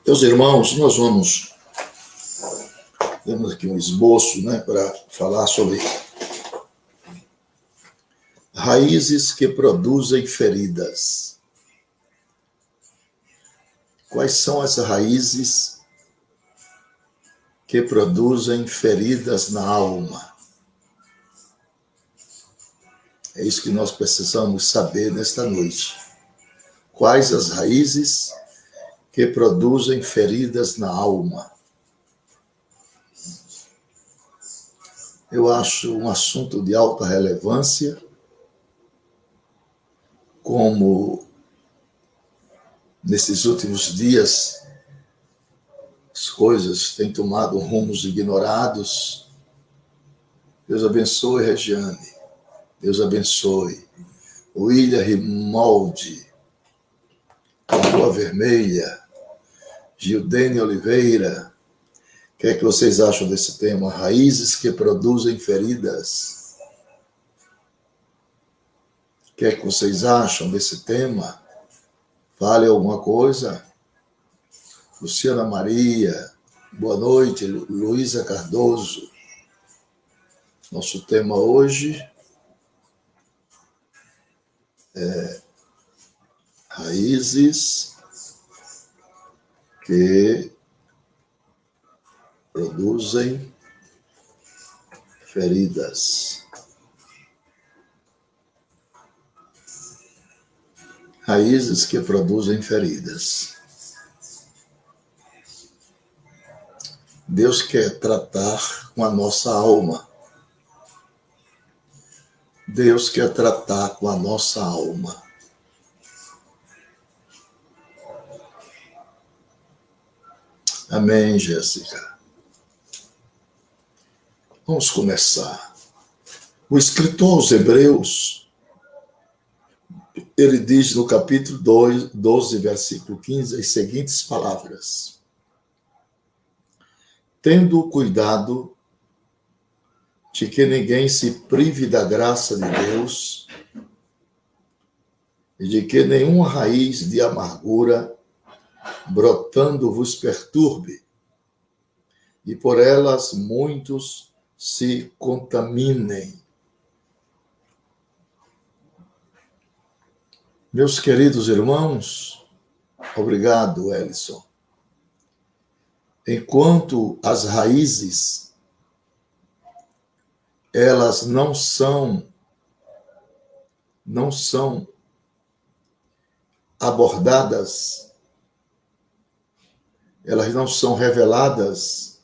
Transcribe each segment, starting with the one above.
Meus irmãos, temos aqui um esboço, para falar sobre raízes que produzem feridas. Quais são as raízes que produzem feridas na alma? É isso que nós precisamos saber nesta noite. Quais as raízes que produzem feridas na alma? Eu acho um assunto de alta relevância, como nesses últimos dias as coisas têm tomado rumos ignorados. Deus abençoe, Regiane. Deus abençoe. William Rimoldi, Lagoa Vermelha, Gildene Oliveira. O que é que vocês acham desse tema? Raízes que produzem feridas. O que é que vocês acham desse tema? Fale alguma coisa. Luciana Maria, boa noite. Luísa Cardoso. Nosso tema hoje é raízes que produzem feridas. Raízes que produzem feridas. Deus quer tratar com a nossa alma. Deus quer tratar com a nossa alma. Amém, Jéssica. Vamos começar. O escritor aos Hebreus, ele diz no capítulo 12, versículo 15, as seguintes palavras: tendo cuidado de que ninguém se prive da graça de Deus e de que nenhuma raiz de amargura brotando vos perturbe, e por elas muitos se contaminem. Meus queridos irmãos, obrigado, Elison. Enquanto as raízes, elas não são abordadas, elas não são reveladas,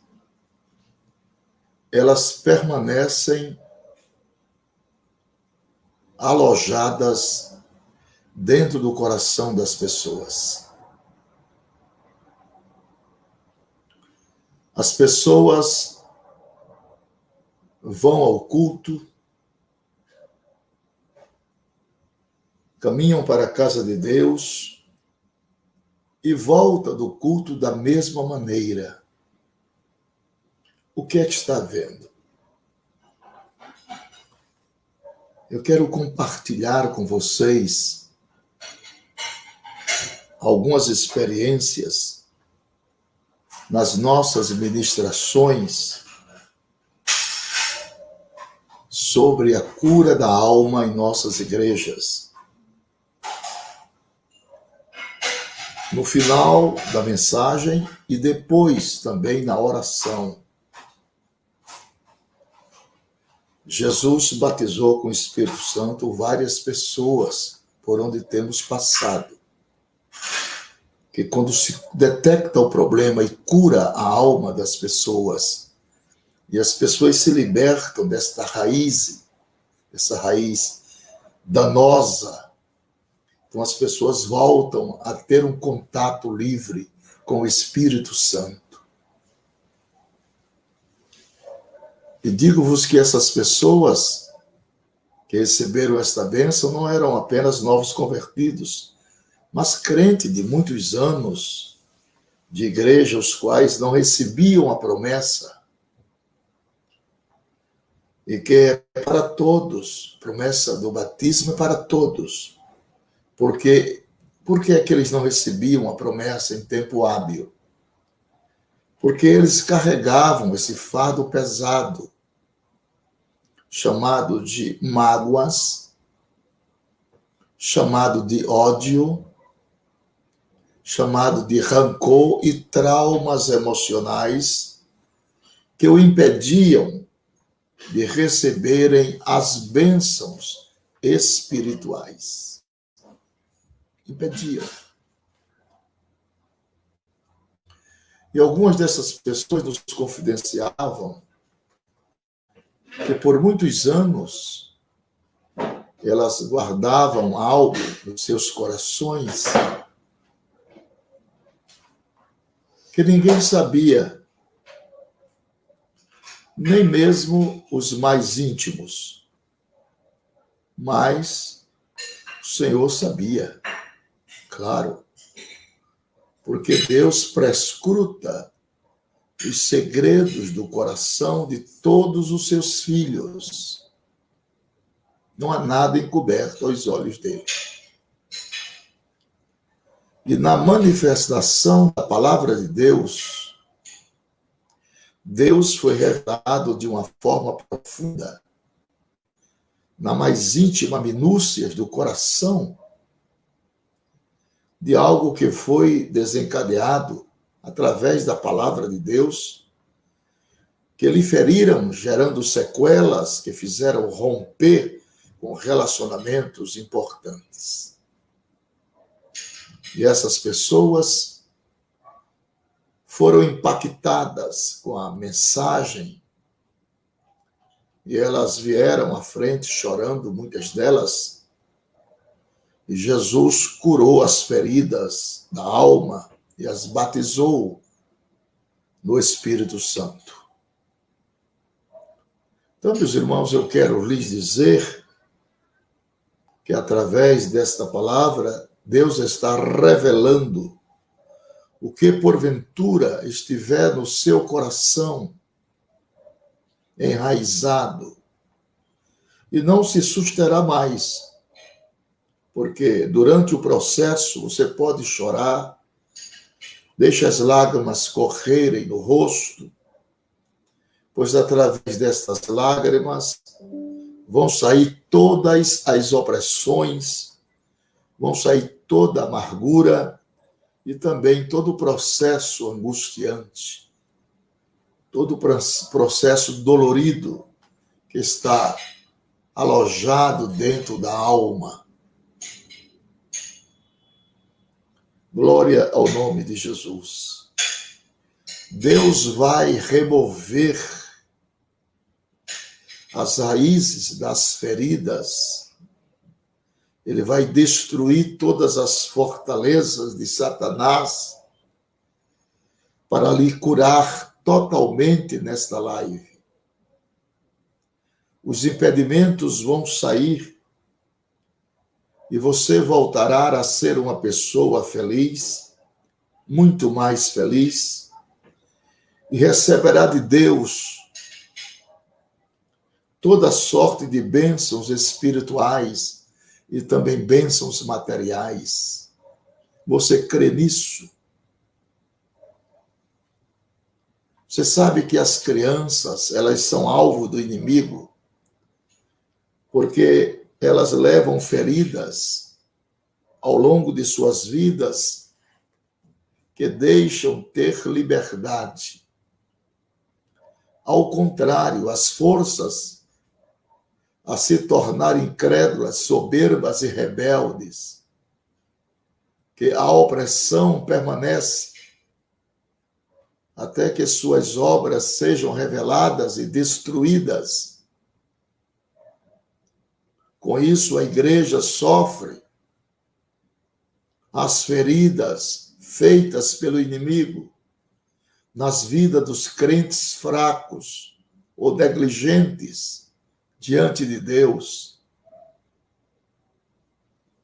elas permanecem alojadas dentro do coração das pessoas. As pessoas vão ao culto, caminham para a casa de Deus e voltam do culto da mesma maneira. O que é que está vendo? Eu quero compartilhar com vocês algumas experiências nas nossas ministrações sobre a cura da alma em nossas igrejas. No final da mensagem e depois também na oração, Jesus batizou com o Espírito Santo várias pessoas por onde temos passado. Que quando se detecta o problema e cura a alma das pessoas, e as pessoas se libertam dessa raiz danosa, então as pessoas voltam a ter um contato livre com o Espírito Santo. E digo-vos que essas pessoas que receberam esta bênção não eram apenas novos convertidos, mas crentes de muitos anos de igreja, os quais não recebiam a promessa. E que é para todos, promessa do batismo é para todos. Por que é que eles não recebiam a promessa em tempo hábil? porque eles carregavam esse fardo pesado, chamado de mágoas, chamado de ódio, chamado de rancor e traumas emocionais que o impediam de receberem as bênçãos espirituais. Impediam. E algumas dessas pessoas nos confidenciavam que por muitos anos elas guardavam algo nos seus corações que ninguém sabia, nem mesmo os mais íntimos. Mas o Senhor sabia, claro, porque Deus prescruta os segredos do coração de todos os seus filhos. Não há nada encoberto aos olhos dele. E na manifestação da palavra de Deus, Deus foi revelado de uma forma profunda, na mais íntima minúcias do coração, de algo que foi desencadeado através da palavra de Deus, que lhe feriram, gerando sequelas que fizeram romper com relacionamentos importantes. E essas pessoas foram impactadas com a mensagem e elas vieram à frente chorando, muitas delas, e Jesus curou as feridas da alma e as batizou no Espírito Santo. Então, meus irmãos, eu quero lhes dizer que através desta palavra, Deus está revelando o que porventura estiver no seu coração enraizado e não se susterá mais, porque durante o processo você pode chorar, deixa as lágrimas correrem no rosto, pois através destas lágrimas vão sair todas as opressões, vão sair toda a amargura e também todo o processo angustiante, todo o processo dolorido que está alojado dentro da alma. Glória ao nome de Jesus. Deus vai remover as raízes das feridas. Ele vai destruir todas as fortalezas de Satanás para lhe curar totalmente nesta live. Os impedimentos vão sair e você voltará a ser uma pessoa feliz, muito mais feliz, e receberá de Deus toda sorte de bênçãos espirituais e também bênçãos materiais. Você crê nisso? Você sabe que as crianças, elas são alvo do inimigo, porque elas levam feridas ao longo de suas vidas que deixam ter liberdade. Ao contrário, as forças a se tornar incrédulas, soberbas e rebeldes, que a opressão permanece até que suas obras sejam reveladas e destruídas. Com isso, a igreja sofre as feridas feitas pelo inimigo nas vidas dos crentes fracos ou negligentes diante de Deus.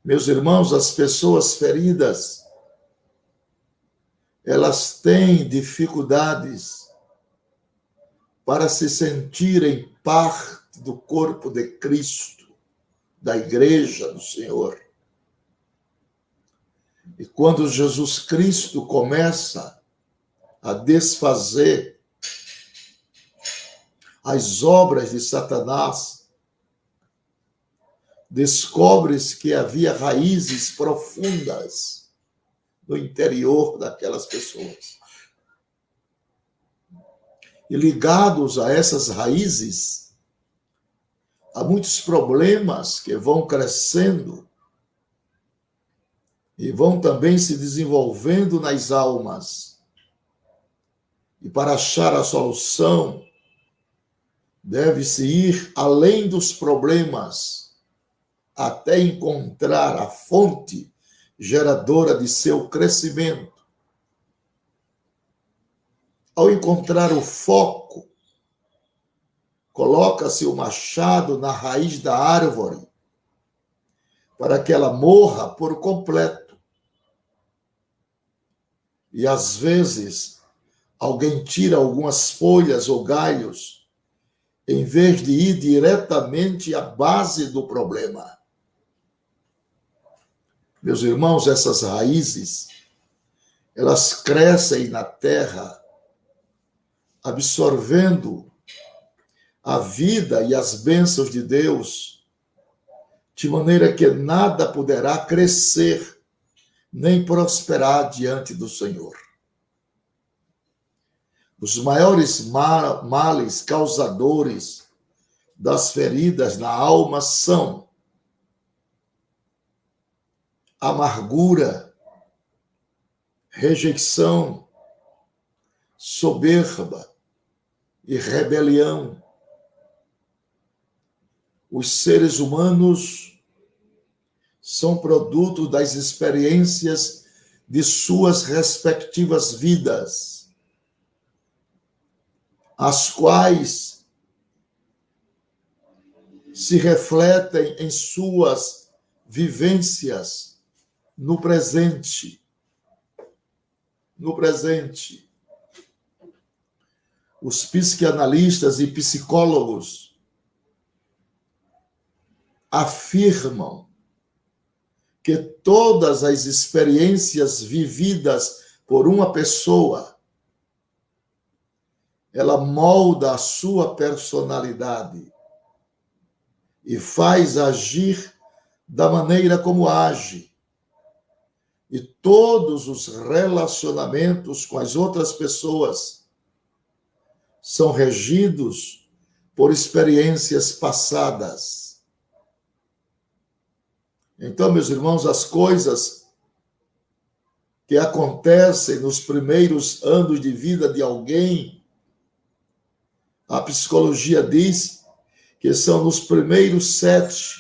Meus irmãos, as pessoas feridas, elas têm dificuldades para se sentirem parte do corpo de Cristo, da igreja do Senhor. E quando Jesus Cristo começa a desfazer as obras de Satanás, descobre-se que havia raízes profundas no interior daquelas pessoas. E ligados a essas raízes, há muitos problemas que vão crescendo e vão também se desenvolvendo nas almas. E para achar a solução, deve-se ir além dos problemas, até encontrar a fonte geradora de seu crescimento. Ao encontrar o foco, coloca-se o machado na raiz da árvore, para que ela morra por completo. E às vezes, alguém tira algumas folhas ou galhos, em vez de ir diretamente à base do problema. Meus irmãos, essas raízes, elas crescem na terra, absorvendo a vida e as bênçãos de Deus, de maneira que nada poderá crescer, nem prosperar diante do Senhor. Os maiores males causadores das feridas na alma são amargura, rejeição, soberba e rebelião. Os seres humanos são produto das experiências de suas respectivas vidas, as quais se refletem em suas vivências no presente. No presente. Os psicanalistas e psicólogos afirmam que todas as experiências vividas por uma pessoa, ela molda a sua personalidade e faz agir da maneira como age. E todos os relacionamentos com as outras pessoas são regidos por experiências passadas. Então, meus irmãos, as coisas que acontecem nos primeiros anos de vida de alguém, a psicologia diz que são nos primeiros 7,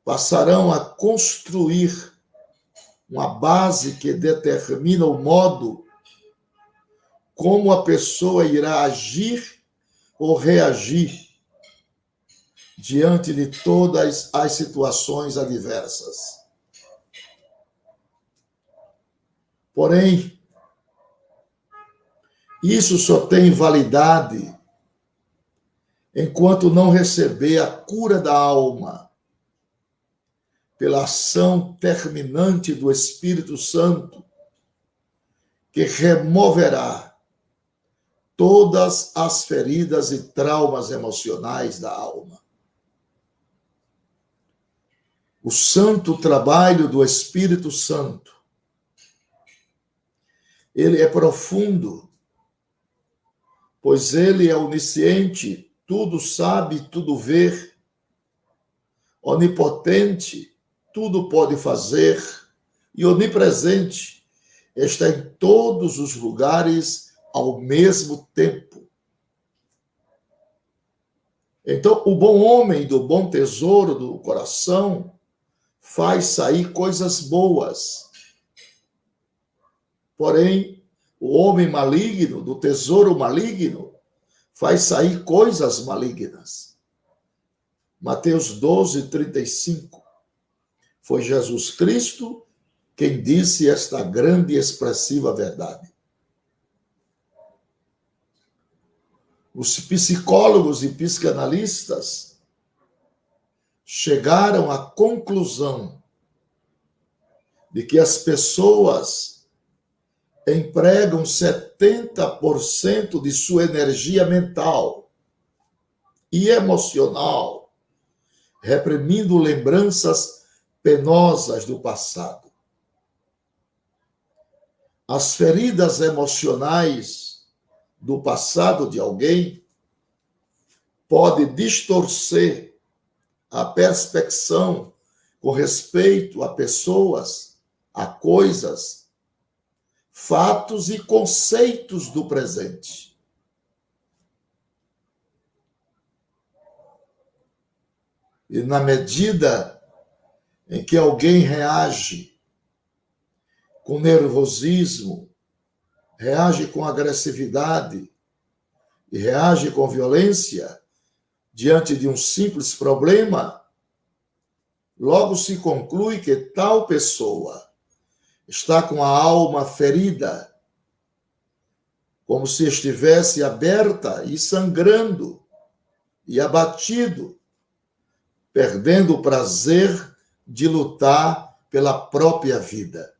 passarão a construir uma base que determina o modo como a pessoa irá agir ou reagir diante de todas as situações adversas. Porém, isso só tem validade enquanto não receber a cura da alma pela ação terminante do Espírito Santo, que removerá todas as feridas e traumas emocionais da alma. O santo trabalho do Espírito Santo, ele é profundo, pois ele é onisciente, tudo sabe, tudo vê, onipotente, tudo pode fazer, e onipresente, está em todos os lugares ao mesmo tempo. Então, o bom homem do bom tesouro do coração faz sair coisas boas. Porém, o homem maligno, do tesouro maligno, faz sair coisas malignas. Mateus 12, 35. Foi Jesus Cristo quem disse esta grande e expressiva verdade. Os psicólogos e psicanalistas chegaram à conclusão de que as pessoas empregam 70% de sua energia mental e emocional, reprimindo lembranças penosas do passado. As feridas emocionais do passado de alguém podem distorcer a percepção com respeito a pessoas, a coisas, fatos e conceitos do presente. E na medida em que alguém reage com nervosismo, reage com agressividade e reage com violência diante de um simples problema, logo se conclui que tal pessoa está com a alma ferida, como se estivesse aberta e sangrando e abatido, perdendo o prazer de lutar pela própria vida.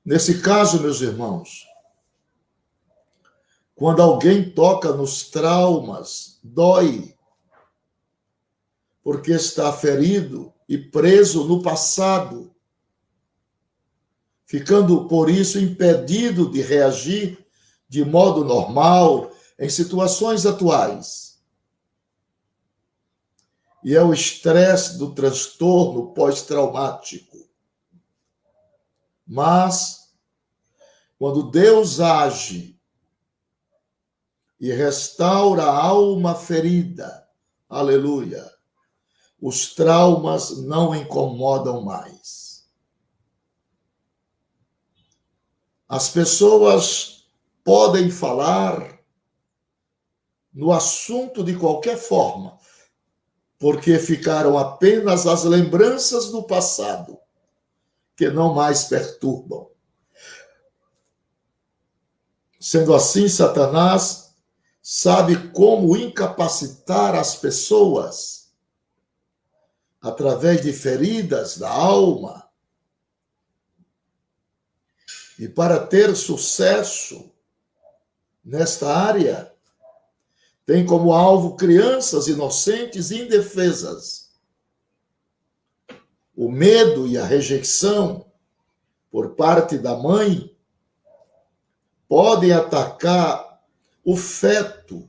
Nesse caso, meus irmãos, quando alguém toca nos traumas, dói, porque está ferido e preso no passado, ficando por isso impedido de reagir de modo normal em situações atuais. E é o estresse do transtorno pós-traumático. Mas, quando Deus age e restaura a alma ferida, aleluia, os traumas não incomodam mais. As pessoas podem falar no assunto de qualquer forma, porque ficaram apenas as lembranças do passado, que não mais perturbam. Sendo assim, Satanás sabe como incapacitar as pessoas através de feridas da alma. E para ter sucesso nesta área, tem como alvo crianças inocentes e indefesas. O medo e a rejeição por parte da mãe podem atacar o feto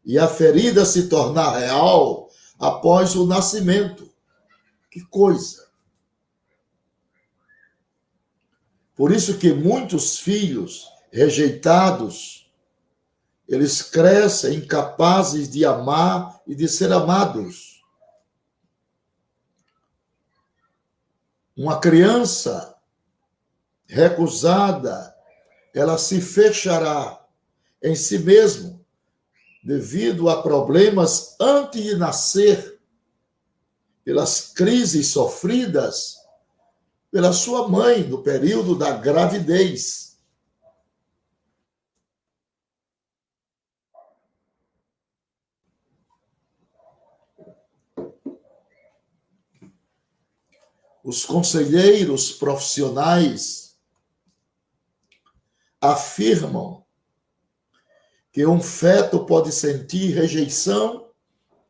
e a ferida se tornar real após o nascimento. Que coisa! Por isso que muitos filhos rejeitados, eles crescem incapazes de amar e de ser amados. Uma criança recusada, ela se fechará em si mesmo devido a problemas antes de nascer, pelas crises sofridas pela sua mãe no período da gravidez. Os conselheiros profissionais afirmam que um feto pode sentir rejeição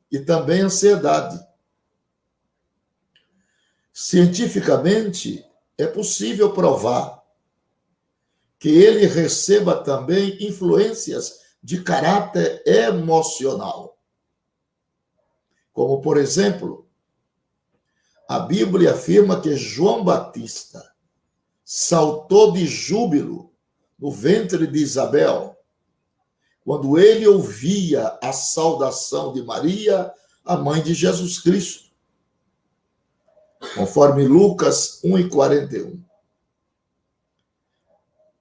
e também ansiedade. Cientificamente, é possível provar que ele receba também influências de caráter emocional. Como, por exemplo, a Bíblia afirma que João Batista saltou de júbilo no ventre de Isabel quando ele ouvia a saudação de Maria, a mãe de Jesus Cristo, conforme Lucas 1:41.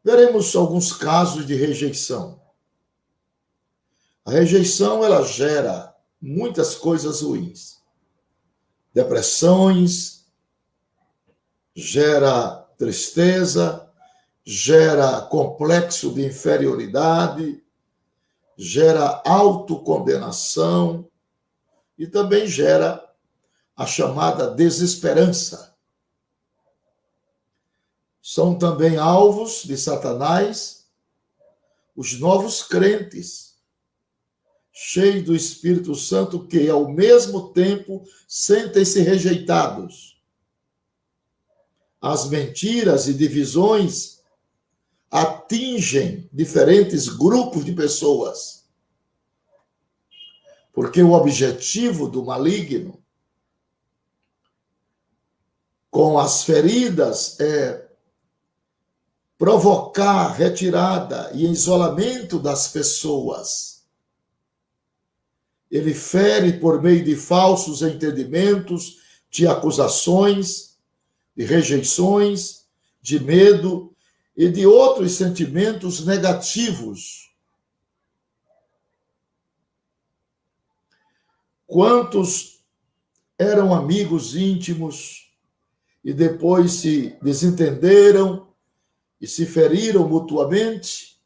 Veremos alguns casos de rejeição. A rejeição, ela gera muitas coisas ruins. Depressões, gera tristeza, gera complexo de inferioridade, gera autocondenação e também gera a chamada desesperança. São também alvos de Satanás os novos crentes, cheios do Espírito Santo, que ao mesmo tempo sentem-se rejeitados. As mentiras e divisões atingem diferentes grupos de pessoas, porque o objetivo do maligno com as feridas é provocar retirada e isolamento das pessoas. Ele fere por meio de falsos entendimentos, de acusações, de rejeições, de medo e de outros sentimentos negativos. Quantos eram amigos íntimos e depois se desentenderam e se feriram mutuamente,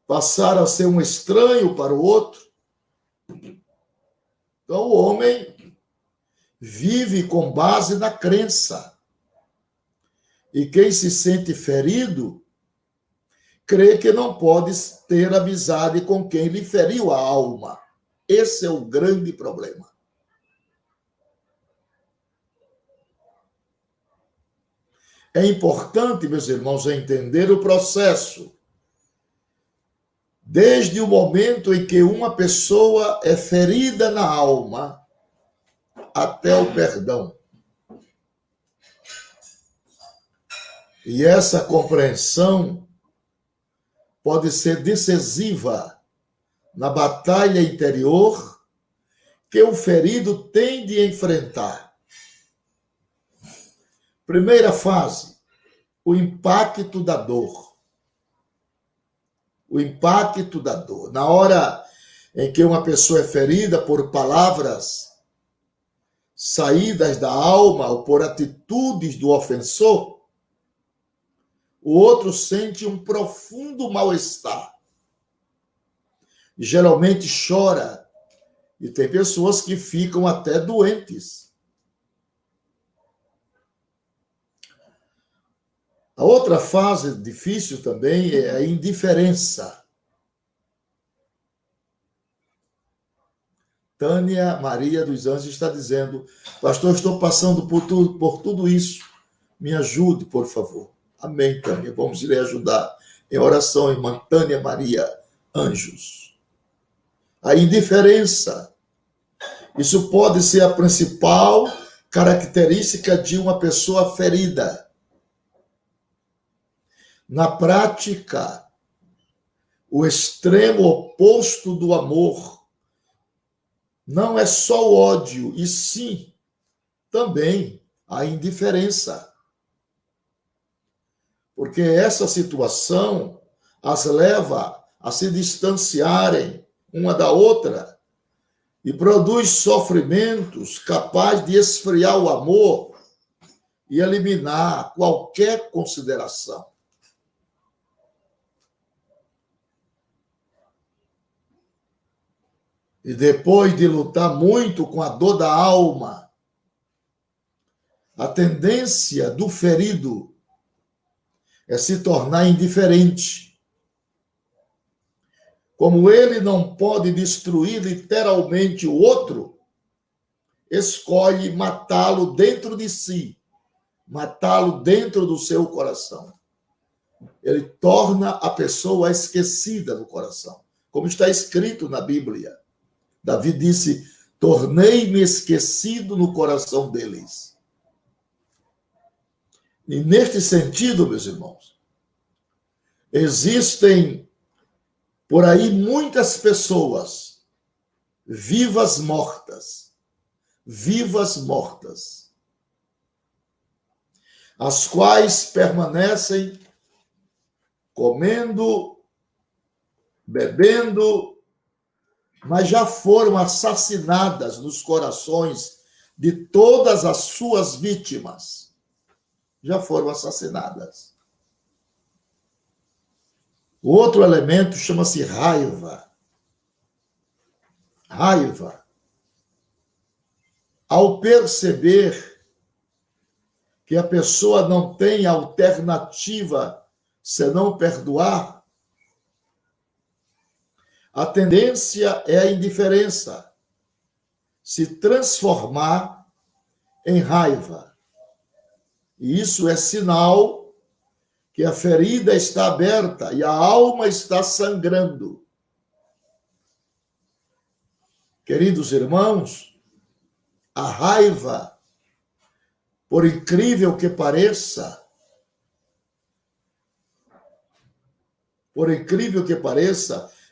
passaram a ser um estranho para o outro? Então, o homem vive com base na crença. E quem se sente ferido, crê que não pode ter amizade com quem lhe feriu a alma. Esse é o grande problema. É importante, meus irmãos, entender o processo. Desde o momento em que uma pessoa é ferida na alma, até o perdão. E essa compreensão pode ser decisiva na batalha interior que o ferido tem de enfrentar. Primeira fase, o impacto da dor. O impacto da dor. Na hora em que uma pessoa é ferida por palavras saídas da alma ou por atitudes do ofensor, o outro sente um profundo mal-estar. Geralmente chora, e tem pessoas que ficam até doentes. A outra fase difícil também é a indiferença. Tânia Maria dos Anjos está dizendo: pastor, estou passando por tudo isso. Me ajude, por favor. Amém, Tânia. Vamos lhe ajudar em oração, irmã Tânia Maria Anjos. A indiferença. Isso pode ser a principal característica de uma pessoa ferida. Na prática, o extremo oposto do amor não é só o ódio, e sim também a indiferença. Porque essa situação as leva a se distanciarem uma da outra e produz sofrimentos capazes de esfriar o amor e eliminar qualquer consideração. E depois de lutar muito com a dor da alma, a tendência do ferido é se tornar indiferente. Como ele não pode destruir literalmente o outro, escolhe matá-lo dentro de si, matá-lo dentro do seu coração. Ele torna a pessoa esquecida no coração, como está escrito na Bíblia. Davi disse: tornei-me esquecido no coração deles. E neste sentido, meus irmãos, existem por aí muitas pessoas vivas mortas, as quais permanecem comendo, bebendo, mas já foram assassinadas nos corações de todas as suas vítimas. Já foram assassinadas. O outro elemento chama-se raiva. Raiva. Ao perceber que a pessoa não tem alternativa senão perdoar, a tendência é a indiferença se transformar em raiva. E isso é sinal que a ferida está aberta e a alma está sangrando. Queridos irmãos, a raiva, por incrível que pareça,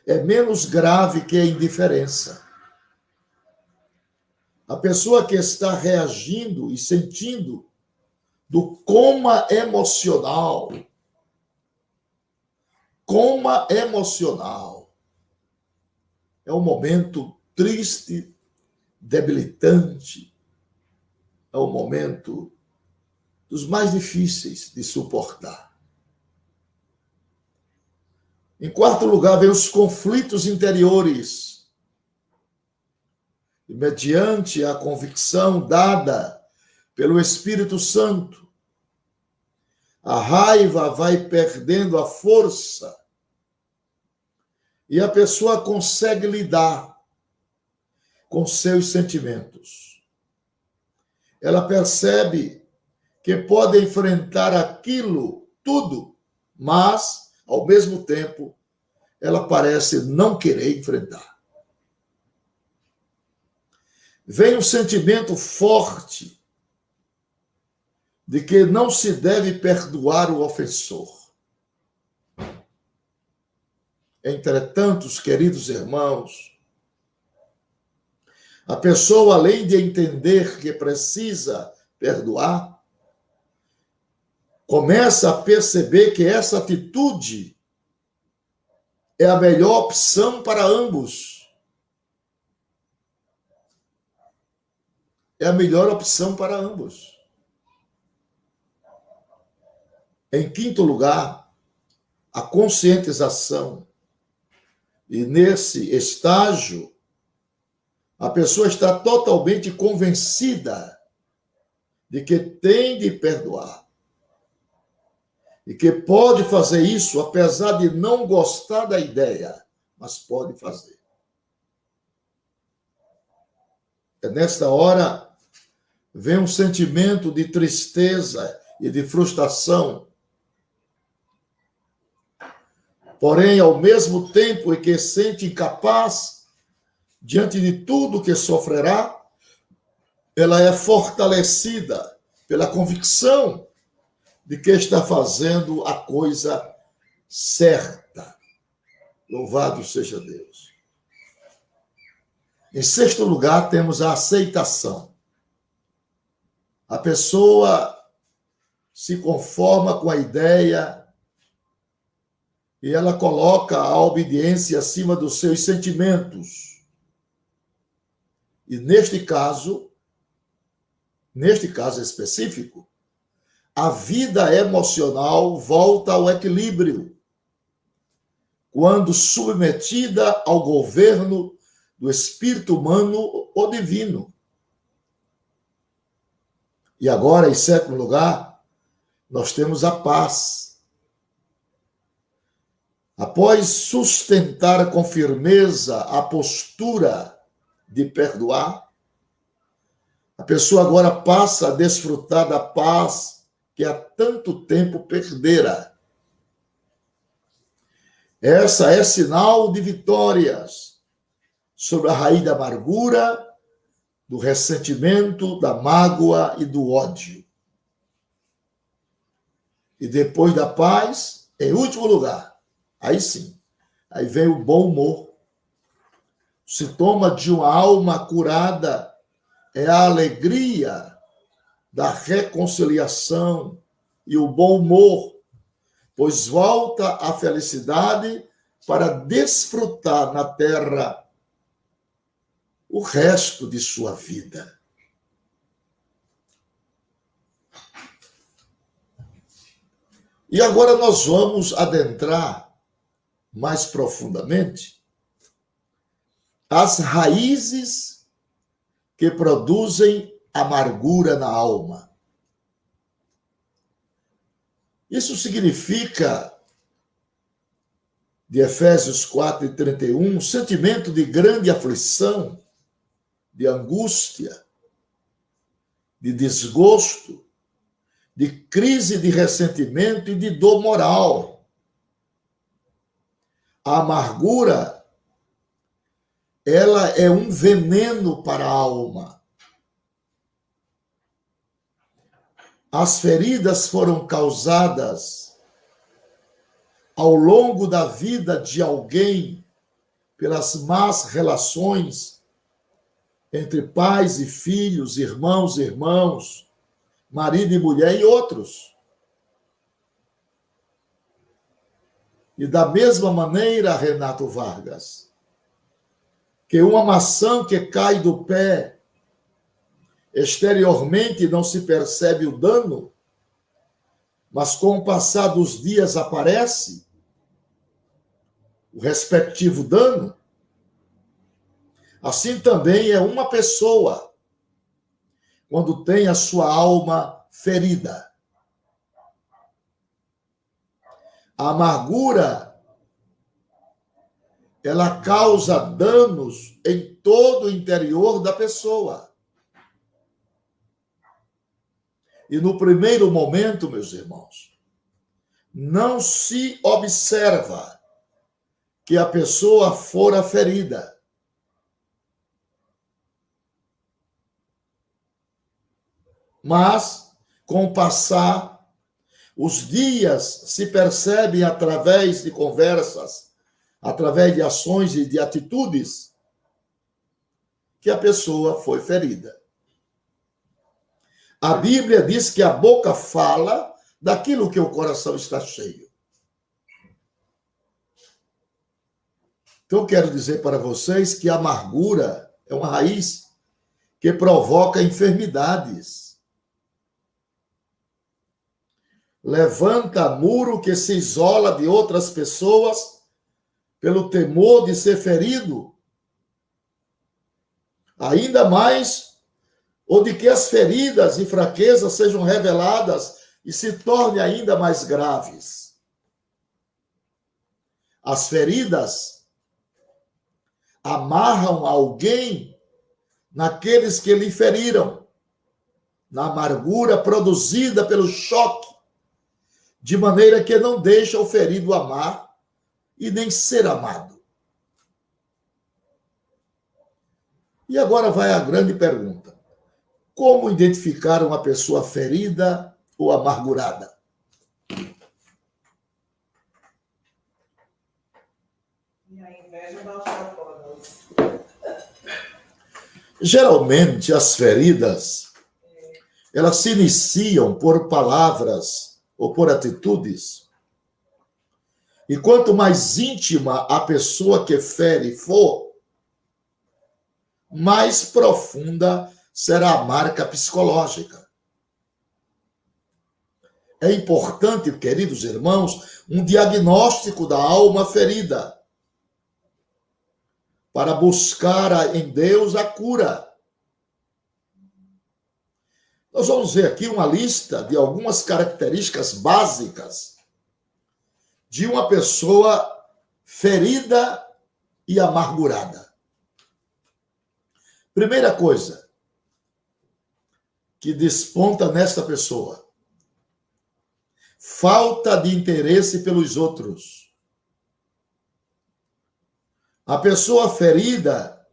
é menos grave que a indiferença. A pessoa que está reagindo e sentindo do coma emocional, é um momento triste, debilitante, é um momento dos mais difíceis de suportar. Em quarto lugar, vem os conflitos interiores. E mediante a convicção dada pelo Espírito Santo, a raiva vai perdendo a força e a pessoa consegue lidar com seus sentimentos. Ela percebe que pode enfrentar aquilo tudo, mas, ao mesmo tempo, ela parece não querer enfrentar. Vem um sentimento forte de que não se deve perdoar o ofensor. Entretanto, queridos irmãos, a pessoa, além de entender que precisa perdoar, começa a perceber que essa atitude é a melhor opção para ambos. É a melhor opção para ambos. Em quinto lugar, a conscientização. E nesse estágio, a pessoa está totalmente convencida de que tem de perdoar. E que pode fazer isso, apesar de não gostar da ideia, mas pode fazer. É nesta hora, vem um sentimento de tristeza e de frustração. Porém, ao mesmo tempo em que sente incapaz, diante de tudo que sofrerá, ela é fortalecida pela convicção de que está fazendo a coisa certa. Louvado seja Deus. Em sexto lugar, temos a aceitação. A pessoa se conforma com a ideia e ela coloca a obediência acima dos seus sentimentos. E neste caso específico, a vida emocional volta ao equilíbrio quando submetida ao governo do espírito humano ou divino. E agora, em sétimo lugar, nós temos a paz. Após sustentar com firmeza a postura de perdoar, a pessoa agora passa a desfrutar da paz que há tanto tempo perdera. Essa é sinal de vitórias sobre a raiz da amargura, do ressentimento, da mágoa e do ódio. E depois da paz, em último lugar, aí sim, aí vem o bom humor. O sintoma de uma alma curada é a alegria da reconciliação e o bom humor, pois volta a felicidade para desfrutar na terra o resto de sua vida. E agora nós vamos adentrar mais profundamente as raízes que produzem amargura na alma. Isso significa, de Efésios 4:31, um sentimento de grande aflição, de angústia, de desgosto, de crise de ressentimento e de dor moral. A amargura, ela é um veneno para a alma. As feridas foram causadas ao longo da vida de alguém pelas más relações entre pais e filhos, irmãos e irmãos, marido e mulher e outros. E da mesma maneira, Renato Vargas, que uma maçã que cai do pé, exteriormente não se percebe o dano, mas com o passar dos dias aparece o respectivo dano, assim também é uma pessoa quando tem a sua alma ferida. A amargura, ela causa danos em todo o interior da pessoa. E no primeiro momento, meus irmãos, não se observa que a pessoa fora ferida. Mas, com o passar, os dias se percebem através de conversas, através de ações e de atitudes, que a pessoa foi ferida. A Bíblia diz que a boca fala daquilo que o coração está cheio. Então, eu quero dizer para vocês que a amargura é uma raiz que provoca enfermidades. Levanta muro que se isola de outras pessoas pelo temor de ser ferido. Ainda mais, ou de que as feridas e fraquezas sejam reveladas e se tornem ainda mais graves. As feridas amarram alguém naqueles que lhe feriram, na amargura produzida pelo choque, de maneira que não deixa o ferido amar e nem ser amado. E agora vai a grande pergunta. Como identificar uma pessoa ferida ou amargurada? Geralmente, as feridas, elas se iniciam por palavras ou por atitudes. E quanto mais íntima a pessoa que fere for, mais profunda será a marca psicológica. É importante, queridos irmãos, um diagnóstico da alma ferida para buscar em Deus a cura. Nós vamos ver aqui uma lista de algumas características básicas de uma pessoa ferida e amargurada. Primeira coisa que desponta nesta pessoa: falta de interesse pelos outros. A pessoa ferida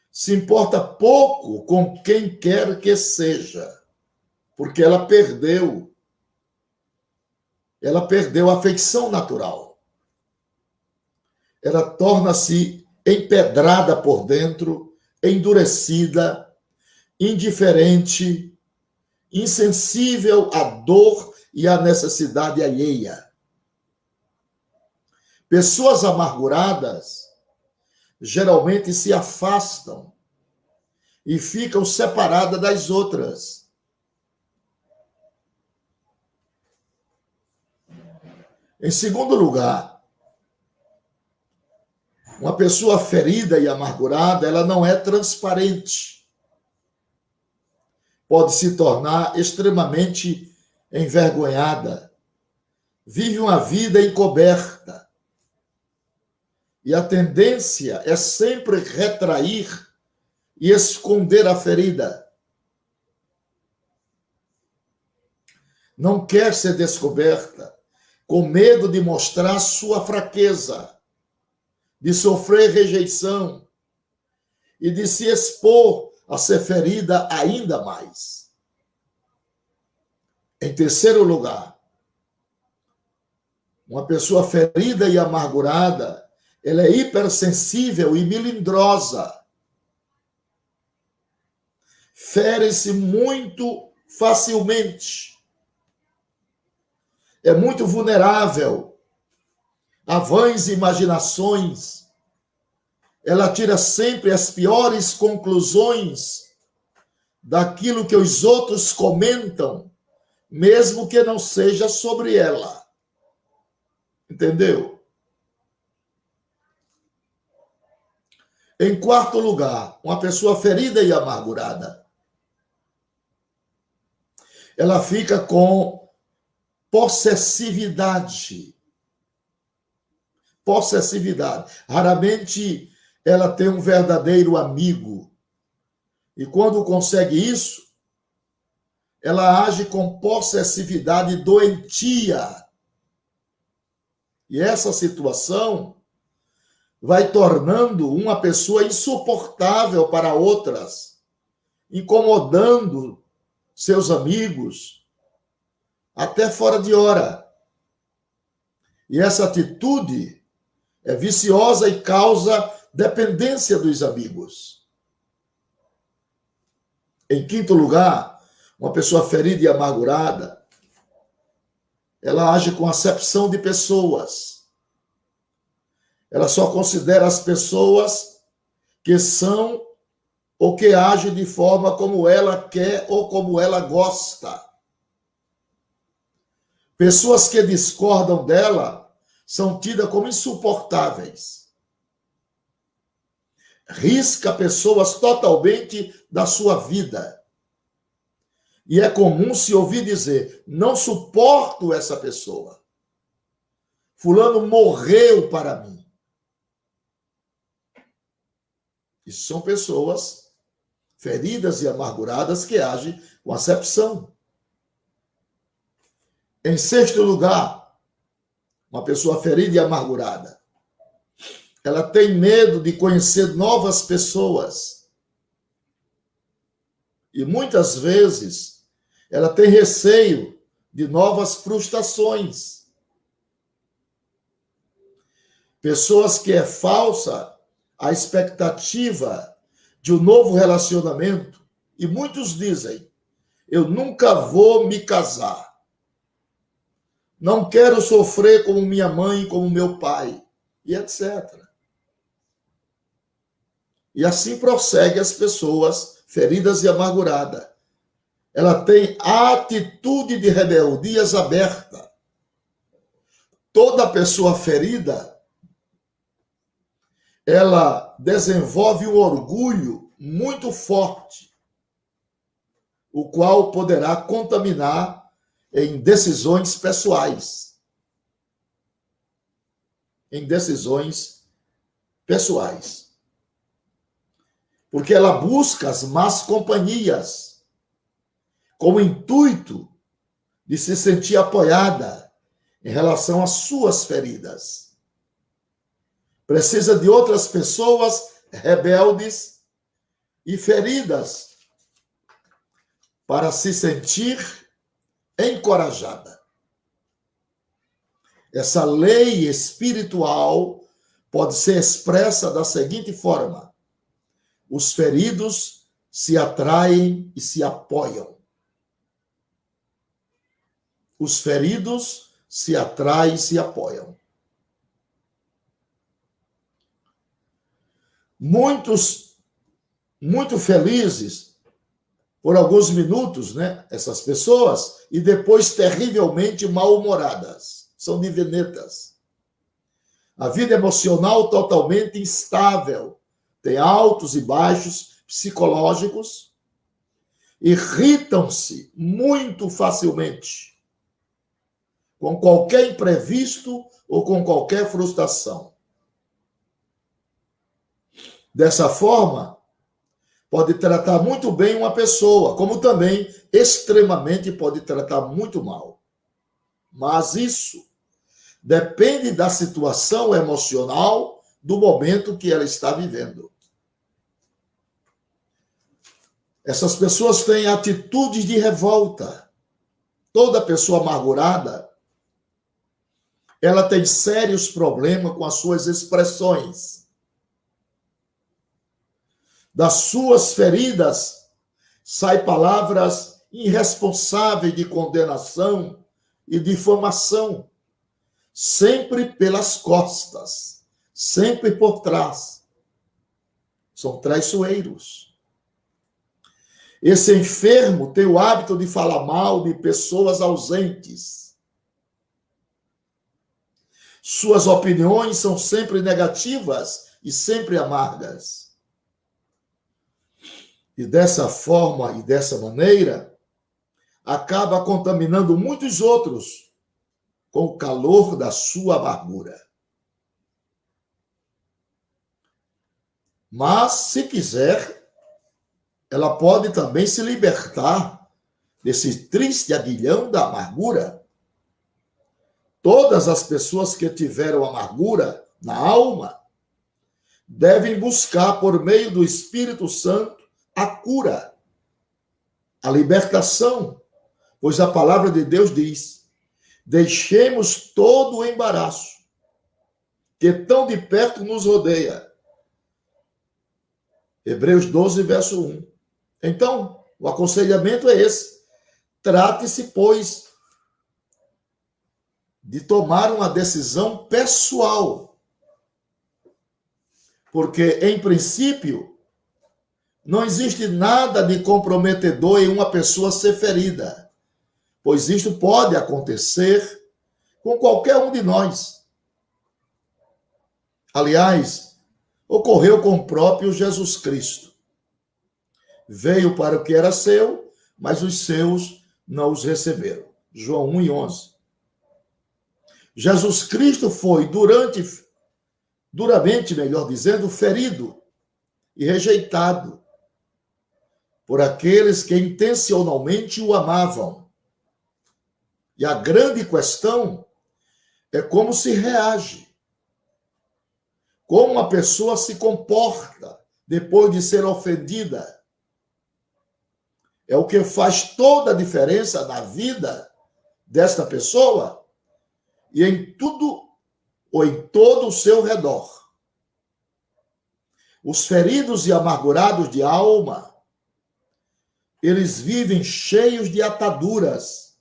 se importa pouco com quem quer que seja, porque ela perdeu a afeição natural. Ela torna-se empedrada por dentro, endurecida, indiferente, insensível à dor e à necessidade alheia. Pessoas amarguradas geralmente se afastam e ficam separadas das outras. Em segundo lugar, uma pessoa ferida e amargurada, ela não é transparente. Pode se tornar extremamente envergonhada, vive uma vida encoberta. E a tendência é sempre retrair e esconder a ferida. Não quer ser descoberta, com medo de mostrar sua fraqueza, de sofrer rejeição e de se expor a ser ferida ainda mais. Em terceiro lugar, uma pessoa ferida e amargurada, ela é hipersensível e melindrosa. Fere-se muito facilmente. É muito vulnerável a vãs imaginações. Ela tira sempre as piores conclusões daquilo que os outros comentam, mesmo que não seja sobre ela. Entendeu? Em quarto lugar, uma pessoa ferida e amargurada, ela fica com possessividade. Possessividade. Raramente ela tem um verdadeiro amigo. E quando consegue isso, ela age com possessividade doentia. E essa situação vai tornando uma pessoa insuportável para outras, incomodando seus amigos, até fora de hora. E essa atitude é viciosa e causa dependência dos amigos. Em quinto lugar, uma pessoa ferida e amargurada, ela age com acepção de pessoas. Ela só considera as pessoas que são ou que agem de forma como ela quer ou como ela gosta. Pessoas que discordam dela são tidas como insuportáveis. Risca pessoas totalmente da sua vida. E é comum se ouvir dizer, não suporto essa pessoa. Fulano morreu para mim. Isso são pessoas feridas e amarguradas que agem com acepção. Em sexto lugar, uma pessoa ferida e amargurada, ela tem medo de conhecer novas pessoas. E muitas vezes ela tem receio de novas frustrações. Pessoas que é falsa a expectativa de um novo relacionamento, e muitos dizem, eu nunca vou me casar. Não quero sofrer como minha mãe, como meu pai, e etc. E assim prossegue as pessoas feridas e amarguradas. Ela tem atitude de rebeldias aberta. Toda pessoa ferida, ela desenvolve um orgulho muito forte, o qual poderá contaminar em decisões pessoais. Em decisões pessoais. Porque ela busca as más companhias com o intuito de se sentir apoiada em relação às suas feridas. Precisa de outras pessoas rebeldes e feridas para se sentir encorajada. Essa lei espiritual pode ser expressa da seguinte forma: os feridos se atraem e se apoiam. Os feridos se atraem e se apoiam. Muitos, muito felizes por alguns minutos, né? Essas pessoas, e depois terrivelmente mal-humoradas. São divinetas. A vida emocional totalmente instável. Tem altos e baixos psicológicos. Irritam-se muito facilmente com qualquer imprevisto ou com qualquer frustração. Dessa forma, pode tratar muito bem uma pessoa, como também extremamente pode tratar muito mal. Mas isso depende da situação emocional do momento que ela está vivendo. Essas pessoas têm atitudes de revolta. Toda pessoa amargurada, ela tem sérios problemas com as suas expressões. Das suas feridas saem palavras irresponsáveis de condenação e difamação, sempre pelas costas, sempre por trás. São traiçoeiros. Esse enfermo tem o hábito de falar mal de pessoas ausentes. Suas opiniões são sempre negativas e sempre amargas. E dessa forma e dessa maneira, acaba contaminando muitos outros com o calor da sua amargura. Mas, se quiser, ela pode também se libertar desse triste aguilhão da amargura. Todas as pessoas que tiveram amargura na alma devem buscar, por meio do Espírito Santo, a cura, a libertação, pois a palavra de Deus diz: deixemos todo o embaraço que tão de perto nos rodeia. Hebreus 12, verso 1. Então, o aconselhamento é esse. Trate-se, pois, de tomar uma decisão pessoal. Porque, em princípio, não existe nada de comprometedor em uma pessoa ser ferida, pois isto pode acontecer com qualquer um de nós. Aliás, ocorreu com o próprio Jesus Cristo. Veio para o que era seu, mas os seus não os receberam. João 1:11. Jesus Cristo foi duramente, melhor dizendo, ferido e rejeitado por aqueles que intencionalmente o amavam. E a grande questão é como se reage, como a pessoa se comporta depois de ser ofendida. É o que faz toda a diferença na vida desta pessoa e em tudo ou em todo o seu redor. Os feridos e amargurados de alma, eles vivem cheios de ataduras,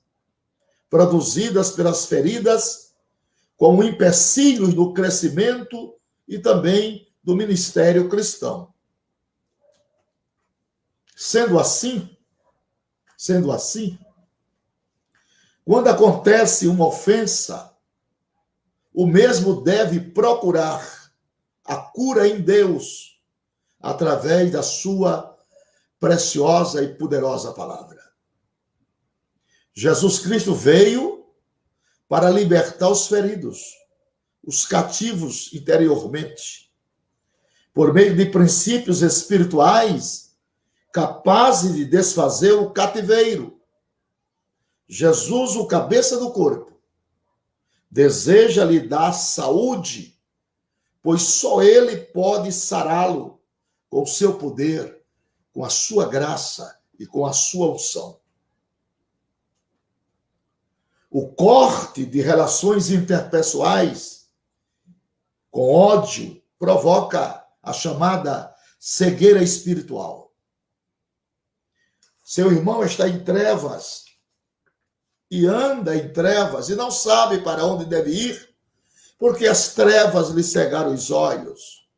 produzidas pelas feridas, como empecilhos do crescimento e também do ministério cristão. Sendo assim, quando acontece uma ofensa, o mesmo deve procurar a cura em Deus, através da sua preciosa e poderosa palavra. Jesus Cristo veio para libertar os feridos, os cativos interiormente, por meio de princípios espirituais capazes de desfazer o cativeiro. Jesus, o cabeça do corpo, deseja lhe dar saúde, pois só ele pode sará-lo com o seu poder, com a sua graça e com a sua unção. O corte de relações interpessoais com ódio provoca a chamada cegueira espiritual. Seu irmão está em trevas e anda em trevas e não sabe para onde deve ir, porque as trevas lhe cegaram os olhos.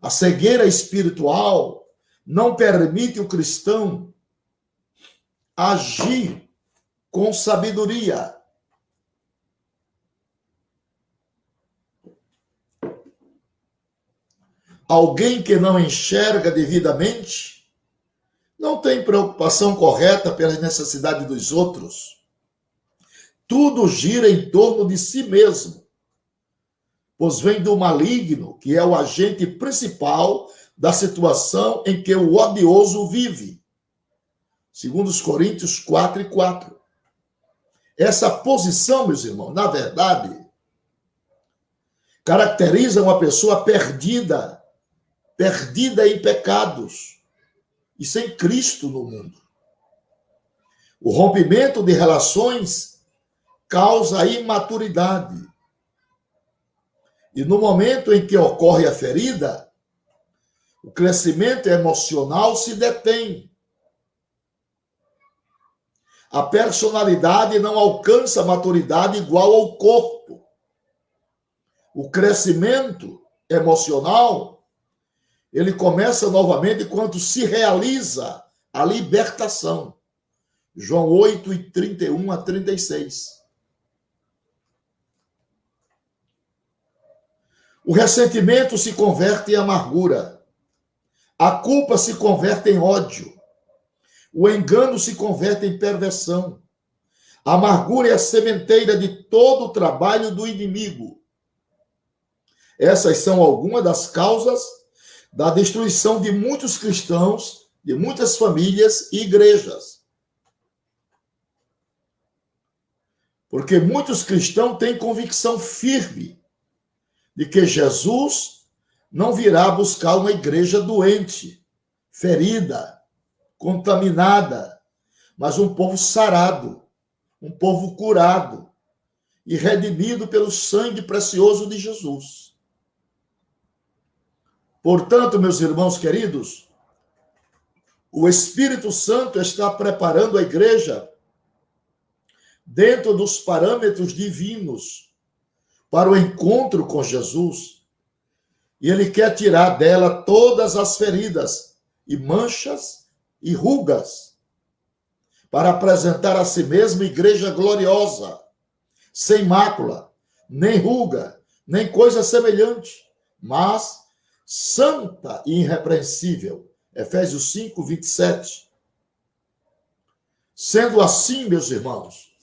A cegueira espiritual não permite o cristão agir com sabedoria. Alguém que não enxerga devidamente não tem preocupação correta pelas necessidades dos outros, tudo gira em torno de si mesmo, pois vem do maligno, que é o agente principal da situação em que o odioso vive. Segundo os Coríntios 4:4. Essa posição, meus irmãos, na verdade, caracteriza uma pessoa perdida em pecados e sem Cristo no mundo. O rompimento de relações causa imaturidade. E no momento em que ocorre a ferida, o crescimento emocional se detém. A personalidade não alcança maturidade igual ao corpo. O crescimento emocional, ele começa novamente quando se realiza a libertação. João 8:31-36. O ressentimento se converte em amargura. A culpa se converte em ódio. O engano se converte em perversão. A amargura é a sementeira de todo o trabalho do inimigo. Essas são algumas das causas da destruição de muitos cristãos, de muitas famílias e igrejas. Porque muitos cristãos têm convicção firme de que Jesus não virá buscar uma igreja doente, ferida, contaminada, mas um povo sarado, um povo curado e redimido pelo sangue precioso de Jesus. Portanto, meus irmãos queridos, o Espírito Santo está preparando a igreja dentro dos parâmetros divinos para o encontro com Jesus. E ele quer tirar dela todas as feridas e manchas e rugas, para apresentar a si mesma igreja gloriosa, sem mácula, nem ruga, nem coisa semelhante, mas santa e irrepreensível. Efésios 5:27. Sendo assim, meus irmãos,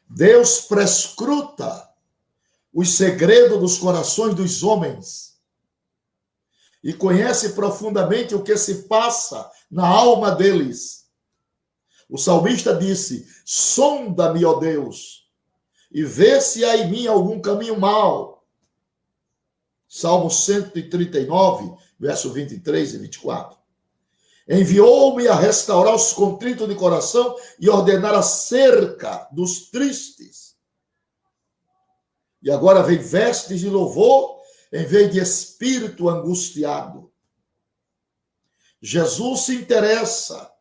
Deus prescruta os segredos dos corações dos homens e conhece profundamente o que se passa na alma deles. O salmista disse: sonda-me, ó Deus, e vê se há em mim algum caminho mau. Salmo 139, verso 23 e 24. Enviou-me a restaurar os contritos de coração e ordenar a cerca dos tristes. E agora vem vestes de louvor em vez de espírito angustiado. Jesus se interessa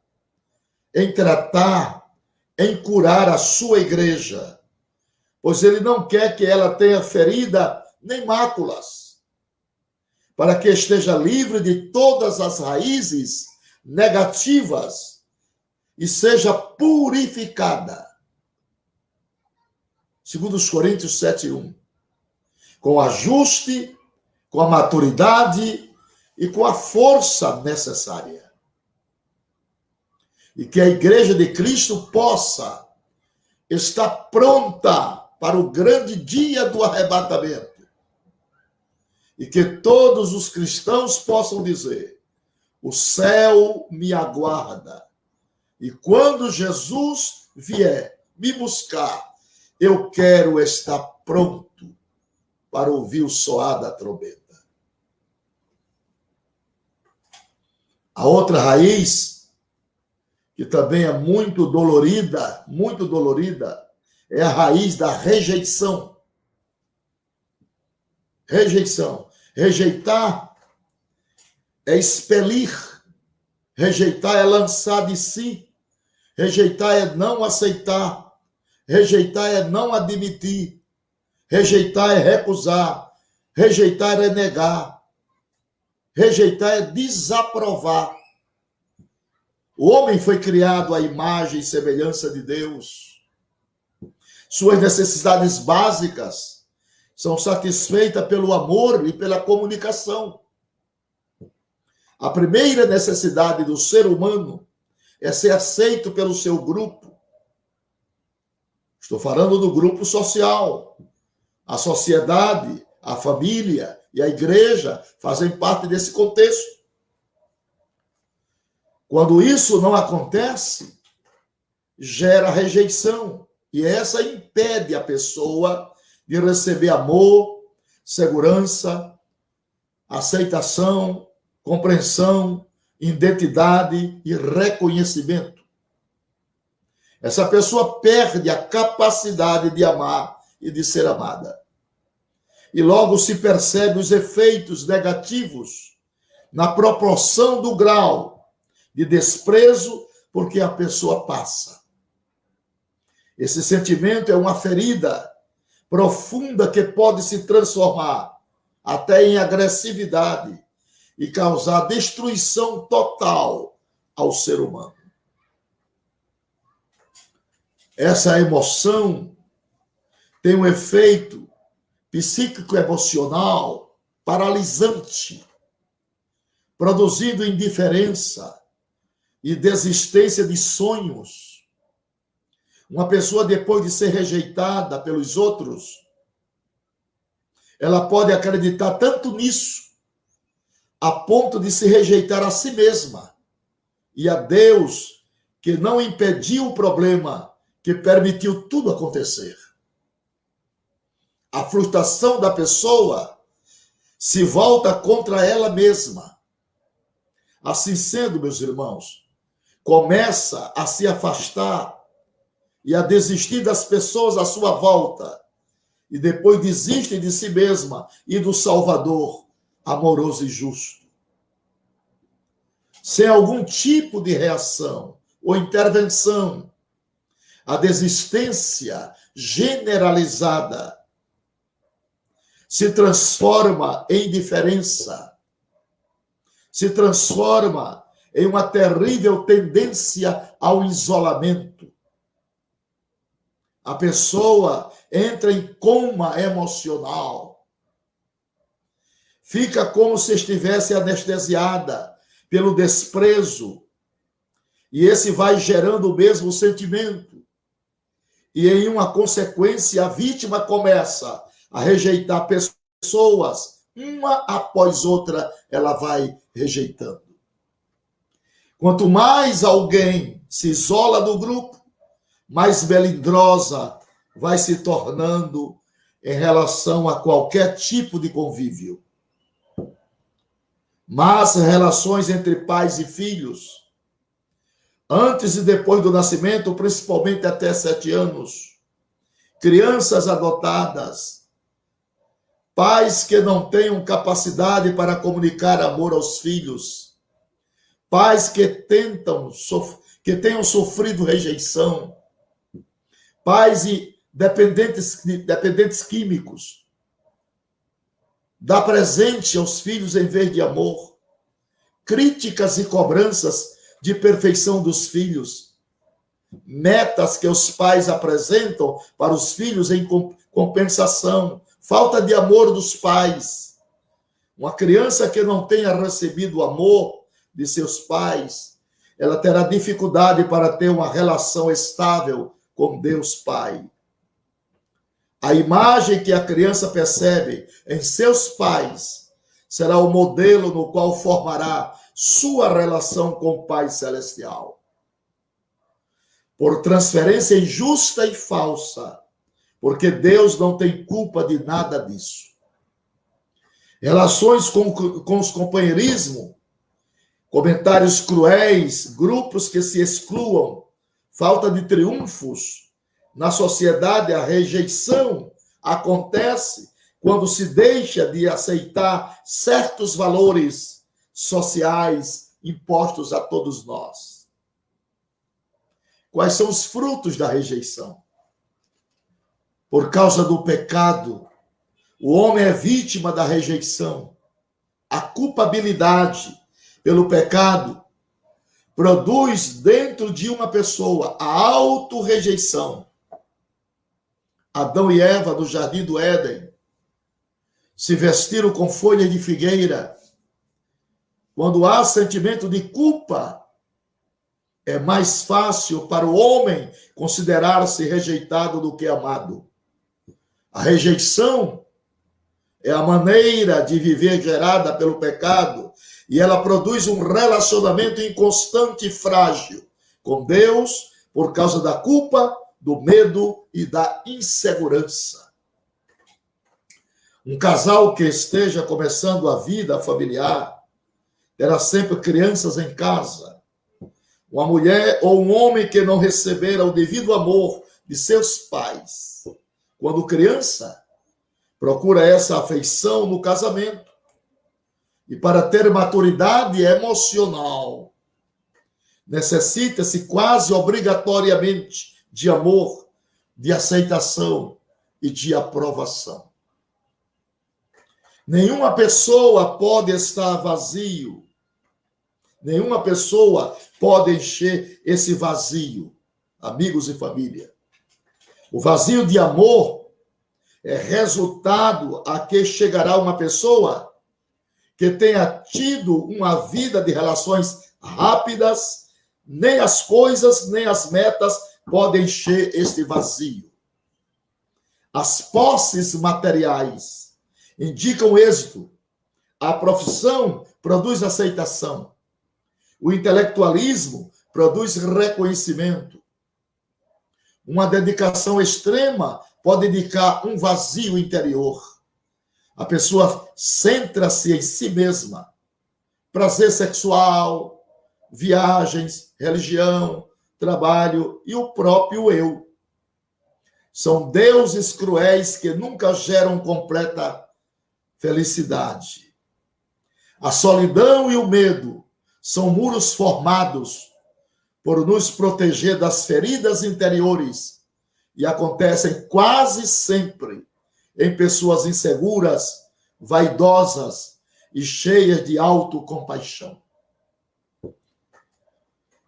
em tratar, em curar a sua igreja, pois ele não quer que ela tenha ferida nem máculas, para que esteja livre de todas as raízes negativas e seja purificada. Segundo os Coríntios 7:1. Com ajuste, com a maturidade e com a força necessária. E que a igreja de Cristo possa estar pronta para o grande dia do arrebatamento. E que todos os cristãos possam dizer: o céu me aguarda. E quando Jesus vier me buscar, eu quero estar pronto para ouvir o soar da trombeta. A outra raiz, que também é muito dolorida, é a raiz da rejeição. Rejeição. Rejeitar é expelir. Rejeitar é lançar de si. Rejeitar é não aceitar. Rejeitar é não admitir. Rejeitar é recusar. Rejeitar é negar. Rejeitar é desaprovar. O homem foi criado à imagem e semelhança de Deus. Suas necessidades básicas são satisfeitas pelo amor e pela comunicação. A primeira necessidade do ser humano é ser aceito pelo seu grupo. Estou falando do grupo social. A sociedade, a família e a igreja fazem parte desse contexto. Quando isso não acontece, gera rejeição. E essa impede a pessoa de receber amor, segurança, aceitação, compreensão, identidade e reconhecimento. Essa pessoa perde a capacidade de amar e de ser amada. E logo se percebe os efeitos negativos na proporção do grau de desprezo porque a pessoa passa. Esse sentimento é uma ferida profunda que pode se transformar até em agressividade e causar destruição total ao ser humano. Essa emoção tem um efeito psíquico-emocional paralisante, produzindo indiferença e desistência de sonhos. Uma pessoa, depois de ser rejeitada pelos outros, ela pode acreditar tanto nisso, a ponto de se rejeitar a si mesma e a Deus, que não impediu o problema, que permitiu tudo acontecer. A frustração da pessoa se volta contra ela mesma. Assim sendo, meus irmãos, começa a se afastar e a desistir das pessoas à sua volta, e depois desiste de si mesma e do Salvador amoroso e justo. Sem algum tipo de reação ou intervenção, a desistência generalizada se transforma em indiferença, se transforma em uma terrível tendência ao isolamento. A pessoa entra em coma emocional, fica como se estivesse anestesiada pelo desprezo, e esse vai gerando o mesmo sentimento. E em uma consequência, a vítima começa a rejeitar pessoas, uma após outra, ela vai rejeitando. Quanto mais alguém se isola do grupo, mais melindrosa vai se tornando em relação a qualquer tipo de convívio. Mas relações entre pais e filhos, antes e depois do nascimento, principalmente até 7 anos, crianças adotadas, pais que não tenham capacidade para comunicar amor aos filhos, pais que tenham sofrido rejeição, pais e dependentes químicos, dá presente aos filhos em vez de amor, críticas e cobranças de perfeição dos filhos, metas que os pais apresentam para os filhos em compensação, falta de amor dos pais. Uma criança que não tenha recebido o amor de seus pais, ela terá dificuldade para ter uma relação estável com Deus Pai. A imagem que a criança percebe em seus pais será o modelo no qual formará sua relação com o Pai Celestial. Por transferência injusta e falsa, porque Deus não tem culpa de nada disso. Relações com os companheirismo, comentários cruéis, grupos que se excluam, falta de triunfos. Na sociedade, a rejeição acontece quando se deixa de aceitar certos valores sociais impostos a todos nós. Quais são os frutos da rejeição? Por causa do pecado, o homem é vítima da rejeição. A culpabilidade pelo pecado produz dentro de uma pessoa a autorrejeição. Adão e Eva, no jardim do Éden, se vestiram com folhas de figueira. Quando há sentimento de culpa, É mais fácil para o homem considerar-se rejeitado do que amado. A rejeição é a maneira de viver gerada pelo pecado e ela produz um relacionamento inconstante e frágil com Deus por causa da culpa, do medo e da insegurança. Um casal que esteja começando a vida familiar terá sempre crianças em casa. Uma mulher ou um homem que não recebera o devido amor de seus pais, quando criança, procura essa afeição no casamento. E para ter maturidade emocional, necessita-se quase obrigatoriamente de amor, de aceitação e de aprovação. Nenhuma pessoa pode estar vazio. Nenhuma pessoa pode encher esse vazio, amigos e família. O vazio de amor é resultado a que chegará uma pessoa que tenha tido uma vida de relações rápidas, nem as coisas, nem as metas podem encher este vazio. As posses materiais indicam êxito. A profissão produz aceitação. O intelectualismo produz reconhecimento. Uma dedicação extrema pode indicar um vazio interior. A pessoa centra-se em si mesma. Prazer sexual, viagens, religião, trabalho e o próprio eu. São deuses cruéis que nunca geram completa felicidade. A solidão e o medo são muros formados por nos proteger das feridas interiores e acontecem quase sempre em pessoas inseguras, vaidosas e cheias de autocompaixão.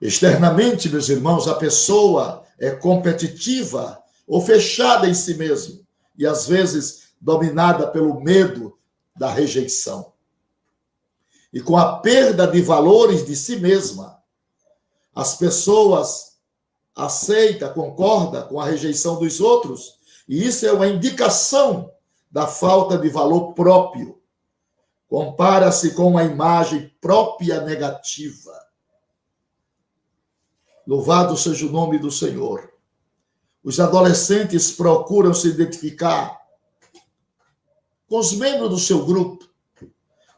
Externamente, meus irmãos, a pessoa é competitiva ou fechada em si mesma e, às vezes, dominada pelo medo da rejeição. E com a perda de valores de si mesma, as pessoas aceitam, concordam com a rejeição dos outros, e isso é uma indicação da falta de valor próprio. Compara-se com uma imagem própria negativa. Louvado seja o nome do Senhor. Os adolescentes procuram se identificar com os membros do seu grupo.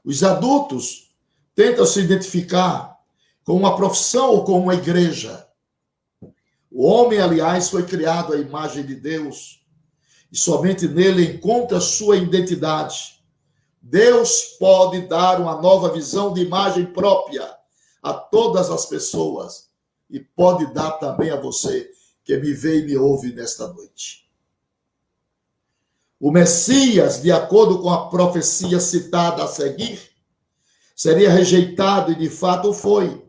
Os adultos tentam se identificar com uma profissão ou com uma igreja. O homem, aliás, foi criado à imagem de Deus e somente nele encontra sua identidade. Deus pode dar uma nova visão de imagem própria a todas as pessoas e pode dar também a você que me vê e me ouve nesta noite. O Messias, de acordo com a profecia citada a seguir, seria rejeitado e de fato foi.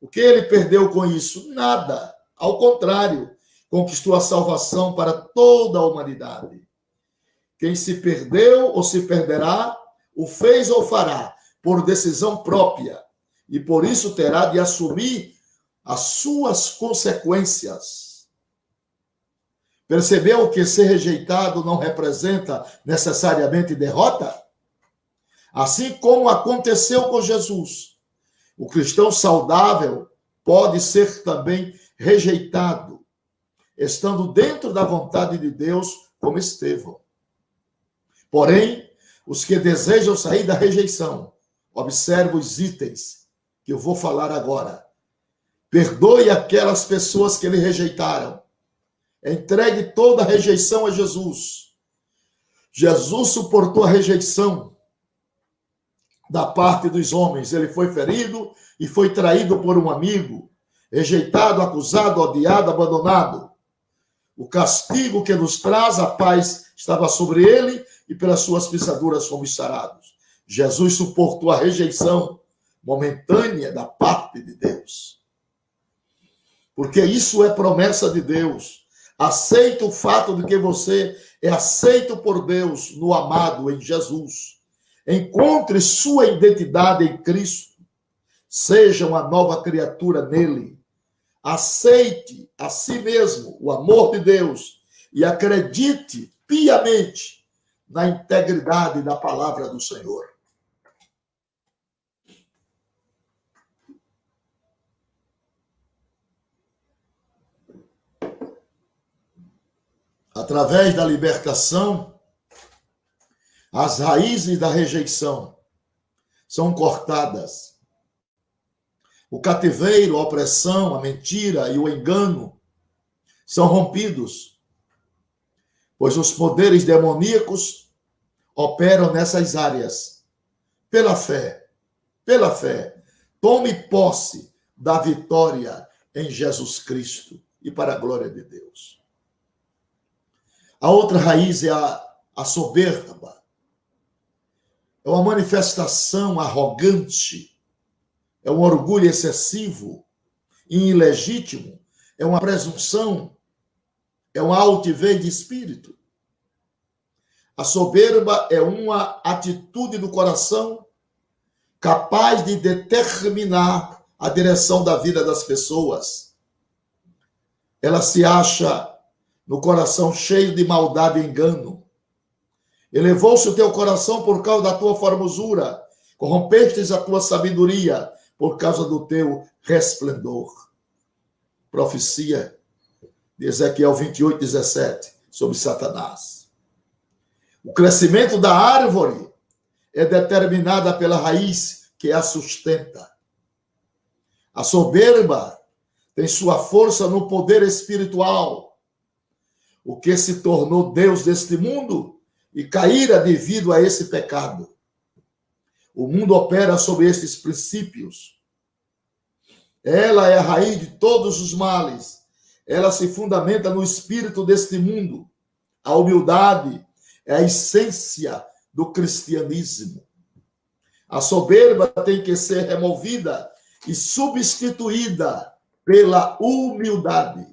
O que ele perdeu com isso? Nada. Ao contrário, conquistou a salvação para toda a humanidade. Quem se perdeu ou se perderá, o fez ou fará, por decisão própria, e por isso terá de assumir as suas consequências. Percebeu que ser rejeitado não representa necessariamente derrota? Assim como aconteceu com Jesus, o cristão saudável pode ser também rejeitado, estando dentro da vontade de Deus, como Estevão. Porém, os que desejam sair da rejeição, observe os itens que eu vou falar agora. Perdoe aquelas pessoas que lhe rejeitaram. Entregue toda a rejeição a Jesus. Jesus suportou a rejeição da parte dos homens. Ele foi ferido e foi traído por um amigo, rejeitado, acusado, odiado, abandonado. O castigo que nos traz a paz estava sobre ele e pelas suas pisaduras fomos sarados. Jesus suportou a rejeição momentânea da parte de Deus. Porque isso é promessa de Deus. Aceita o fato de que você é aceito por Deus no amado, em Jesus. Encontre sua identidade em Cristo. Seja uma nova criatura nele. aceite a si mesmo o amor de Deus e acredite piamente na integridade da palavra do Senhor. Através da libertação, as raízes da rejeição são cortadas. O cativeiro, a opressão, a mentira e o engano são rompidos, pois os poderes demoníacos operam nessas áreas. Pela fé, tome posse da vitória em Jesus Cristo e para a glória de Deus. A outra raiz é a soberba. É uma manifestação arrogante, é um orgulho excessivo e ilegítimo, é uma presunção, é uma altivez de espírito. A soberba é uma atitude do coração capaz de determinar a direção da vida das pessoas. Ela se acha no coração cheio de maldade e engano. Elevou-se o teu coração por causa da tua formosura, corrompestes a tua sabedoria por causa do teu resplendor. Profecia de Ezequiel 28:17, sobre Satanás. O crescimento da árvore é determinada pela raiz que a sustenta. A soberba tem sua força no poder espiritual. O que se tornou Deus deste mundo e caíra devido a esse pecado. O mundo opera sobre estes princípios. Ela é a raiz de todos os males. Ela se fundamenta no espírito deste mundo. A humildade é a essência do cristianismo. A soberba tem que ser removida e substituída pela humildade.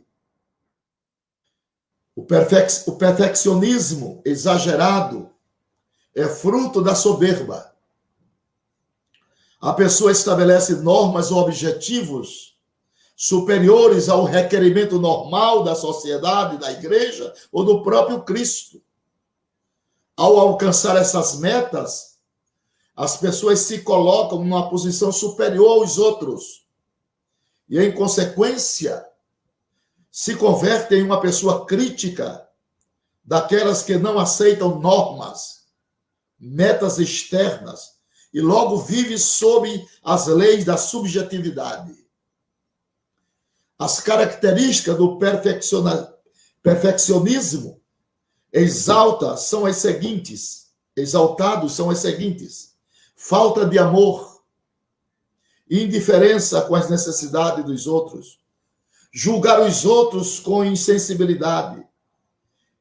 O perfeccionismo exagerado é fruto da soberba. A pessoa estabelece normas ou objetivos superiores ao requerimento normal da sociedade, da igreja ou do próprio Cristo. Ao alcançar essas metas, as pessoas se colocam numa posição superior aos outros e, em consequência, se converte em uma pessoa crítica, daquelas que não aceitam normas, metas externas, e logo vive sob as leis da subjetividade. As características do perfeccionismo exaltados são as seguintes: falta de amor, indiferença com as necessidades dos outros, julgar os outros com insensibilidade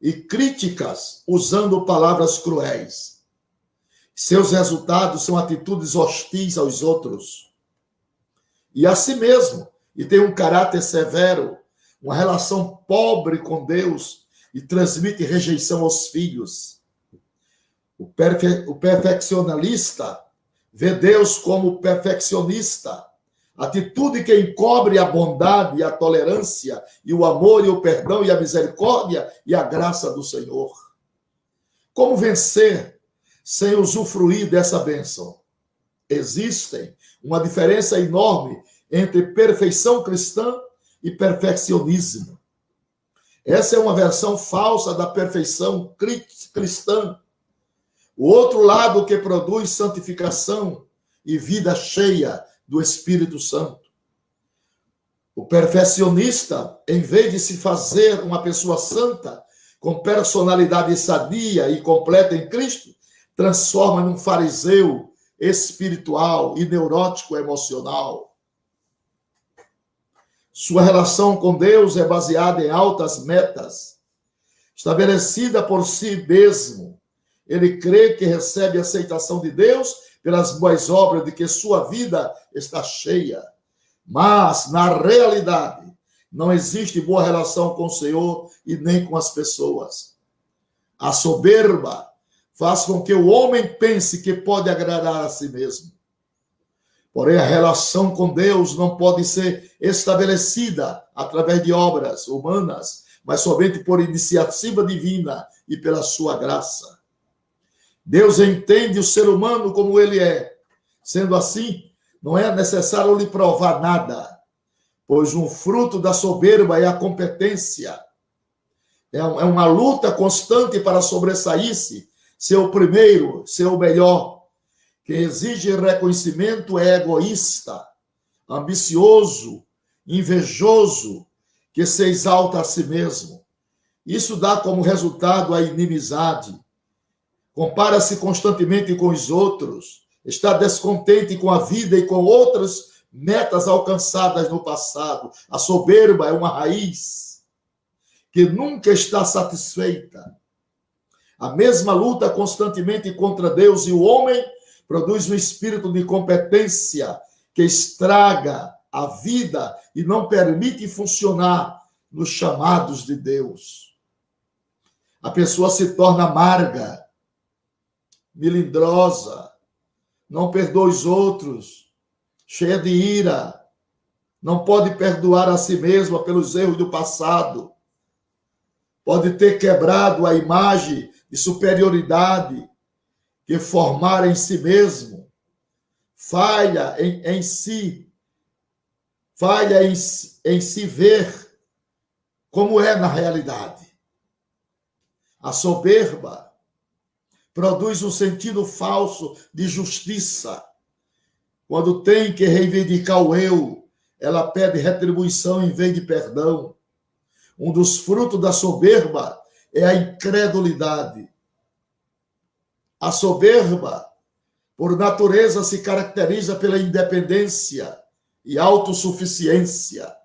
e críticas usando palavras cruéis. Seus resultados são atitudes hostis aos outros e a si mesmo, e tem um caráter severo, uma relação pobre com Deus e transmite rejeição aos filhos. O perfeccionista vê Deus como perfeccionista, atitude que encobre a bondade e a tolerância e o amor e o perdão e a misericórdia e a graça do Senhor. Como vencer sem usufruir dessa bênção? Existe uma diferença enorme entre perfeição cristã e perfeccionismo. Essa é uma versão falsa da perfeição cristã. O outro lado que produz santificação e vida cheia do Espírito Santo. O perfeccionista, em vez de se fazer uma pessoa santa, com personalidade sadia e completa em Cristo, transforma num fariseu espiritual e neurótico emocional. Sua relação com Deus é baseada em altas metas, estabelecida por si mesmo. Ele crê que recebe a aceitação de Deus pelas boas obras de que sua vida está cheia. Mas, na realidade, não existe boa relação com o Senhor e nem com as pessoas. A soberba faz com que o homem pense que pode agradar a si mesmo. Porém, a relação com Deus não pode ser estabelecida através de obras humanas, mas somente por iniciativa divina e pela sua graça. Deus entende o ser humano como ele é. Sendo assim, não é necessário lhe provar nada, pois um fruto da soberba é a competência. É uma luta constante para sobressair-se, ser o primeiro, ser o melhor. Quem exige reconhecimento é egoísta, ambicioso, invejoso, que se exalta a si mesmo. Isso dá como resultado a inimizade. Compara-se constantemente com os outros, está descontente com a vida e com outras metas alcançadas no passado. A soberba é uma raiz que nunca está satisfeita. A mesma luta constantemente contra Deus e o homem produz um espírito de competência que estraga a vida e não permite funcionar nos chamados de Deus. A pessoa se torna amarga, melindrosa, não perdoa os outros, cheia de ira, não pode perdoar a si mesma pelos erros do passado, pode ter quebrado a imagem de superioridade que formara em si mesmo, falha em si ver como é na realidade. A soberba produz um sentido falso de justiça. Quando tem que reivindicar o eu, ela pede retribuição em vez de perdão. Um dos frutos da soberba é a incredulidade. A soberba, por natureza, se caracteriza pela independência e autossuficiência.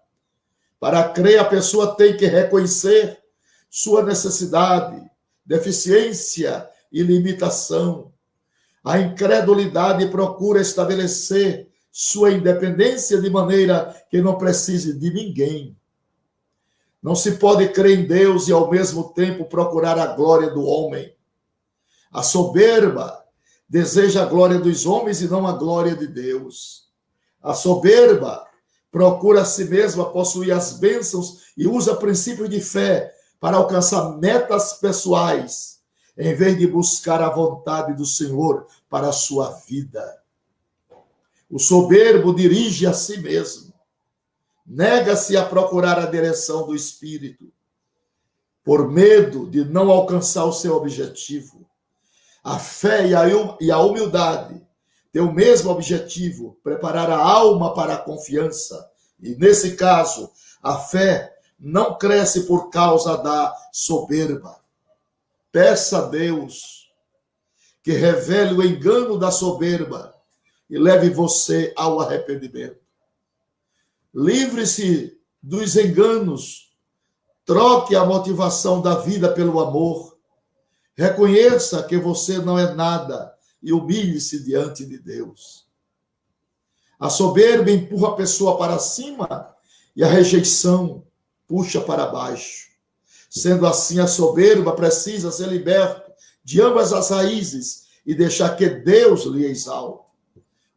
Para crer, a pessoa tem que reconhecer sua necessidade, deficiência e limitação. A incredulidade procura estabelecer sua independência de maneira que não precise de ninguém. Não se pode crer em Deus e, ao mesmo tempo, procurar a glória do homem. A soberba deseja a glória dos homens e não a glória de Deus. A soberba procura a si mesma possuir as bênçãos e usa princípios de fé para alcançar metas pessoais, em vez de buscar a vontade do Senhor para a sua vida. O soberbo dirige a si mesmo, nega-se a procurar a direção do Espírito, por medo de não alcançar o seu objetivo. A fé e a humildade têm o mesmo objetivo, preparar a alma para a confiança. E, nesse caso, a fé não cresce por causa da soberba. Peça a Deus que revele o engano da soberba e leve você ao arrependimento. Livre-se dos enganos, troque a motivação da vida pelo amor, reconheça que você não é nada e humilhe-se diante de Deus. A soberba empurra a pessoa para cima e a rejeição puxa para baixo. Sendo assim, a soberba precisa ser liberta de ambas as raízes e deixar que Deus lhe exalte.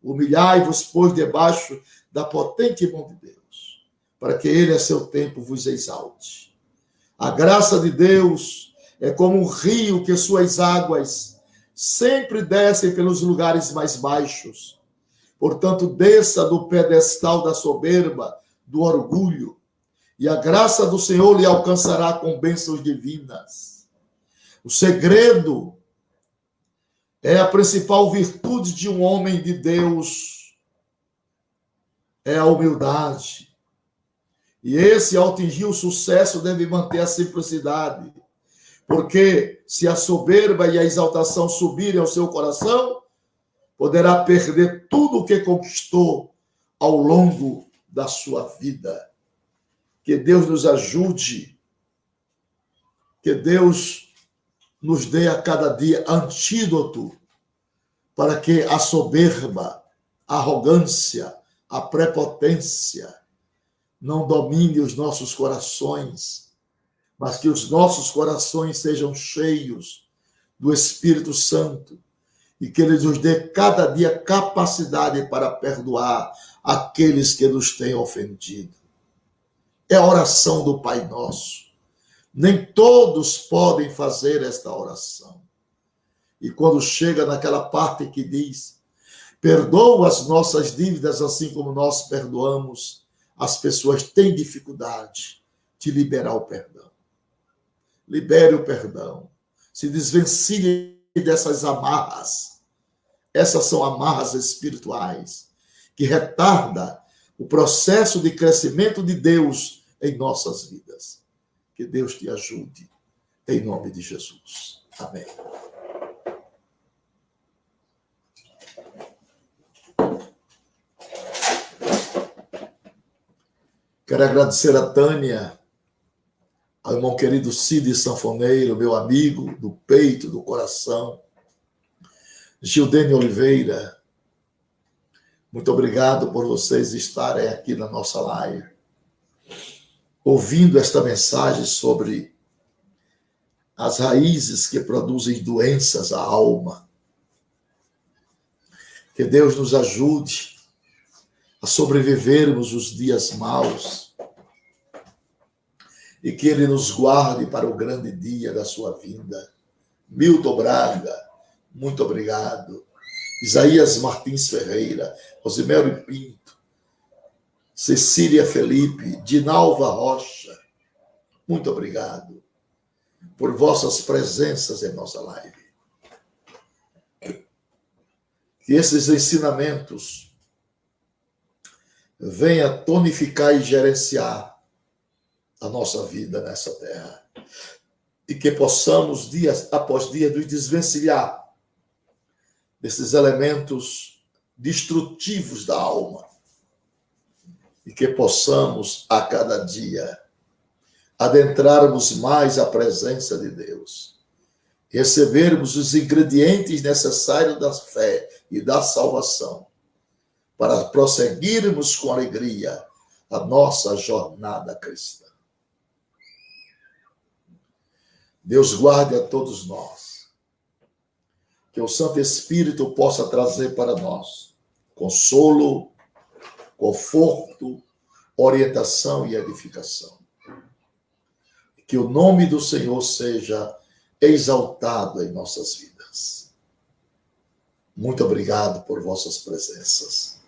Humilhai-vos, pois, debaixo da potente mão de Deus, para que ele, a seu tempo, vos exalte. A graça de Deus é como um rio que suas águas sempre descem pelos lugares mais baixos. Portanto, desça do pedestal da soberba, do orgulho, e a graça do Senhor lhe alcançará com bênçãos divinas. O segredo é a principal virtude de um homem de Deus, é a humildade. E esse, ao atingir o sucesso, deve manter a simplicidade. Porque se a soberba e a exaltação subirem ao seu coração, poderá perder tudo o que conquistou ao longo da sua vida. Que Deus nos ajude, que Deus nos dê a cada dia antídoto para que a soberba, a arrogância, a prepotência não domine os nossos corações, mas que os nossos corações sejam cheios do Espírito Santo e que Ele nos dê cada dia capacidade para perdoar aqueles que nos têm ofendido. É a oração do Pai Nosso. Nem todos podem fazer esta oração. E quando chega naquela parte que diz: perdoa as nossas dívidas assim como nós perdoamos, as pessoas têm dificuldade de liberar o perdão. Libere o perdão. Se desvencilhe dessas amarras. Essas são amarras espirituais que retardam o processo de crescimento de Deus em nossas vidas. Que Deus te ajude, em nome de Jesus. Amém. Quero agradecer a Tânia, ao irmão querido Cid Sanfoneiro, meu amigo do peito, do coração, Gildene Oliveira. Muito obrigado por vocês estarem aqui na nossa live, ouvindo esta mensagem sobre as raízes que produzem doenças à alma. Que Deus nos ajude a sobrevivermos os dias maus e que Ele nos guarde para o grande dia da sua vinda. Milton Braga, muito obrigado. Isaías Martins Ferreira, Rosemary Pinto, Cecília Felipe, Dinalva Rocha, muito obrigado por vossas presenças em nossa live. Que esses ensinamentos venham tonificar e gerenciar a nossa vida nessa terra. E que possamos, dia após dia, nos desvencilhar desses elementos destrutivos da alma. E que possamos, a cada dia, adentrarmos mais a presença de Deus. Recebermos os ingredientes necessários da fé e da salvação, para prosseguirmos com alegria a nossa jornada cristã. Deus guarde a todos nós. Que o Santo Espírito possa trazer para nós consolo, conforto, orientação e edificação. Que o nome do Senhor seja exaltado em nossas vidas. Muito obrigado por vossas presenças.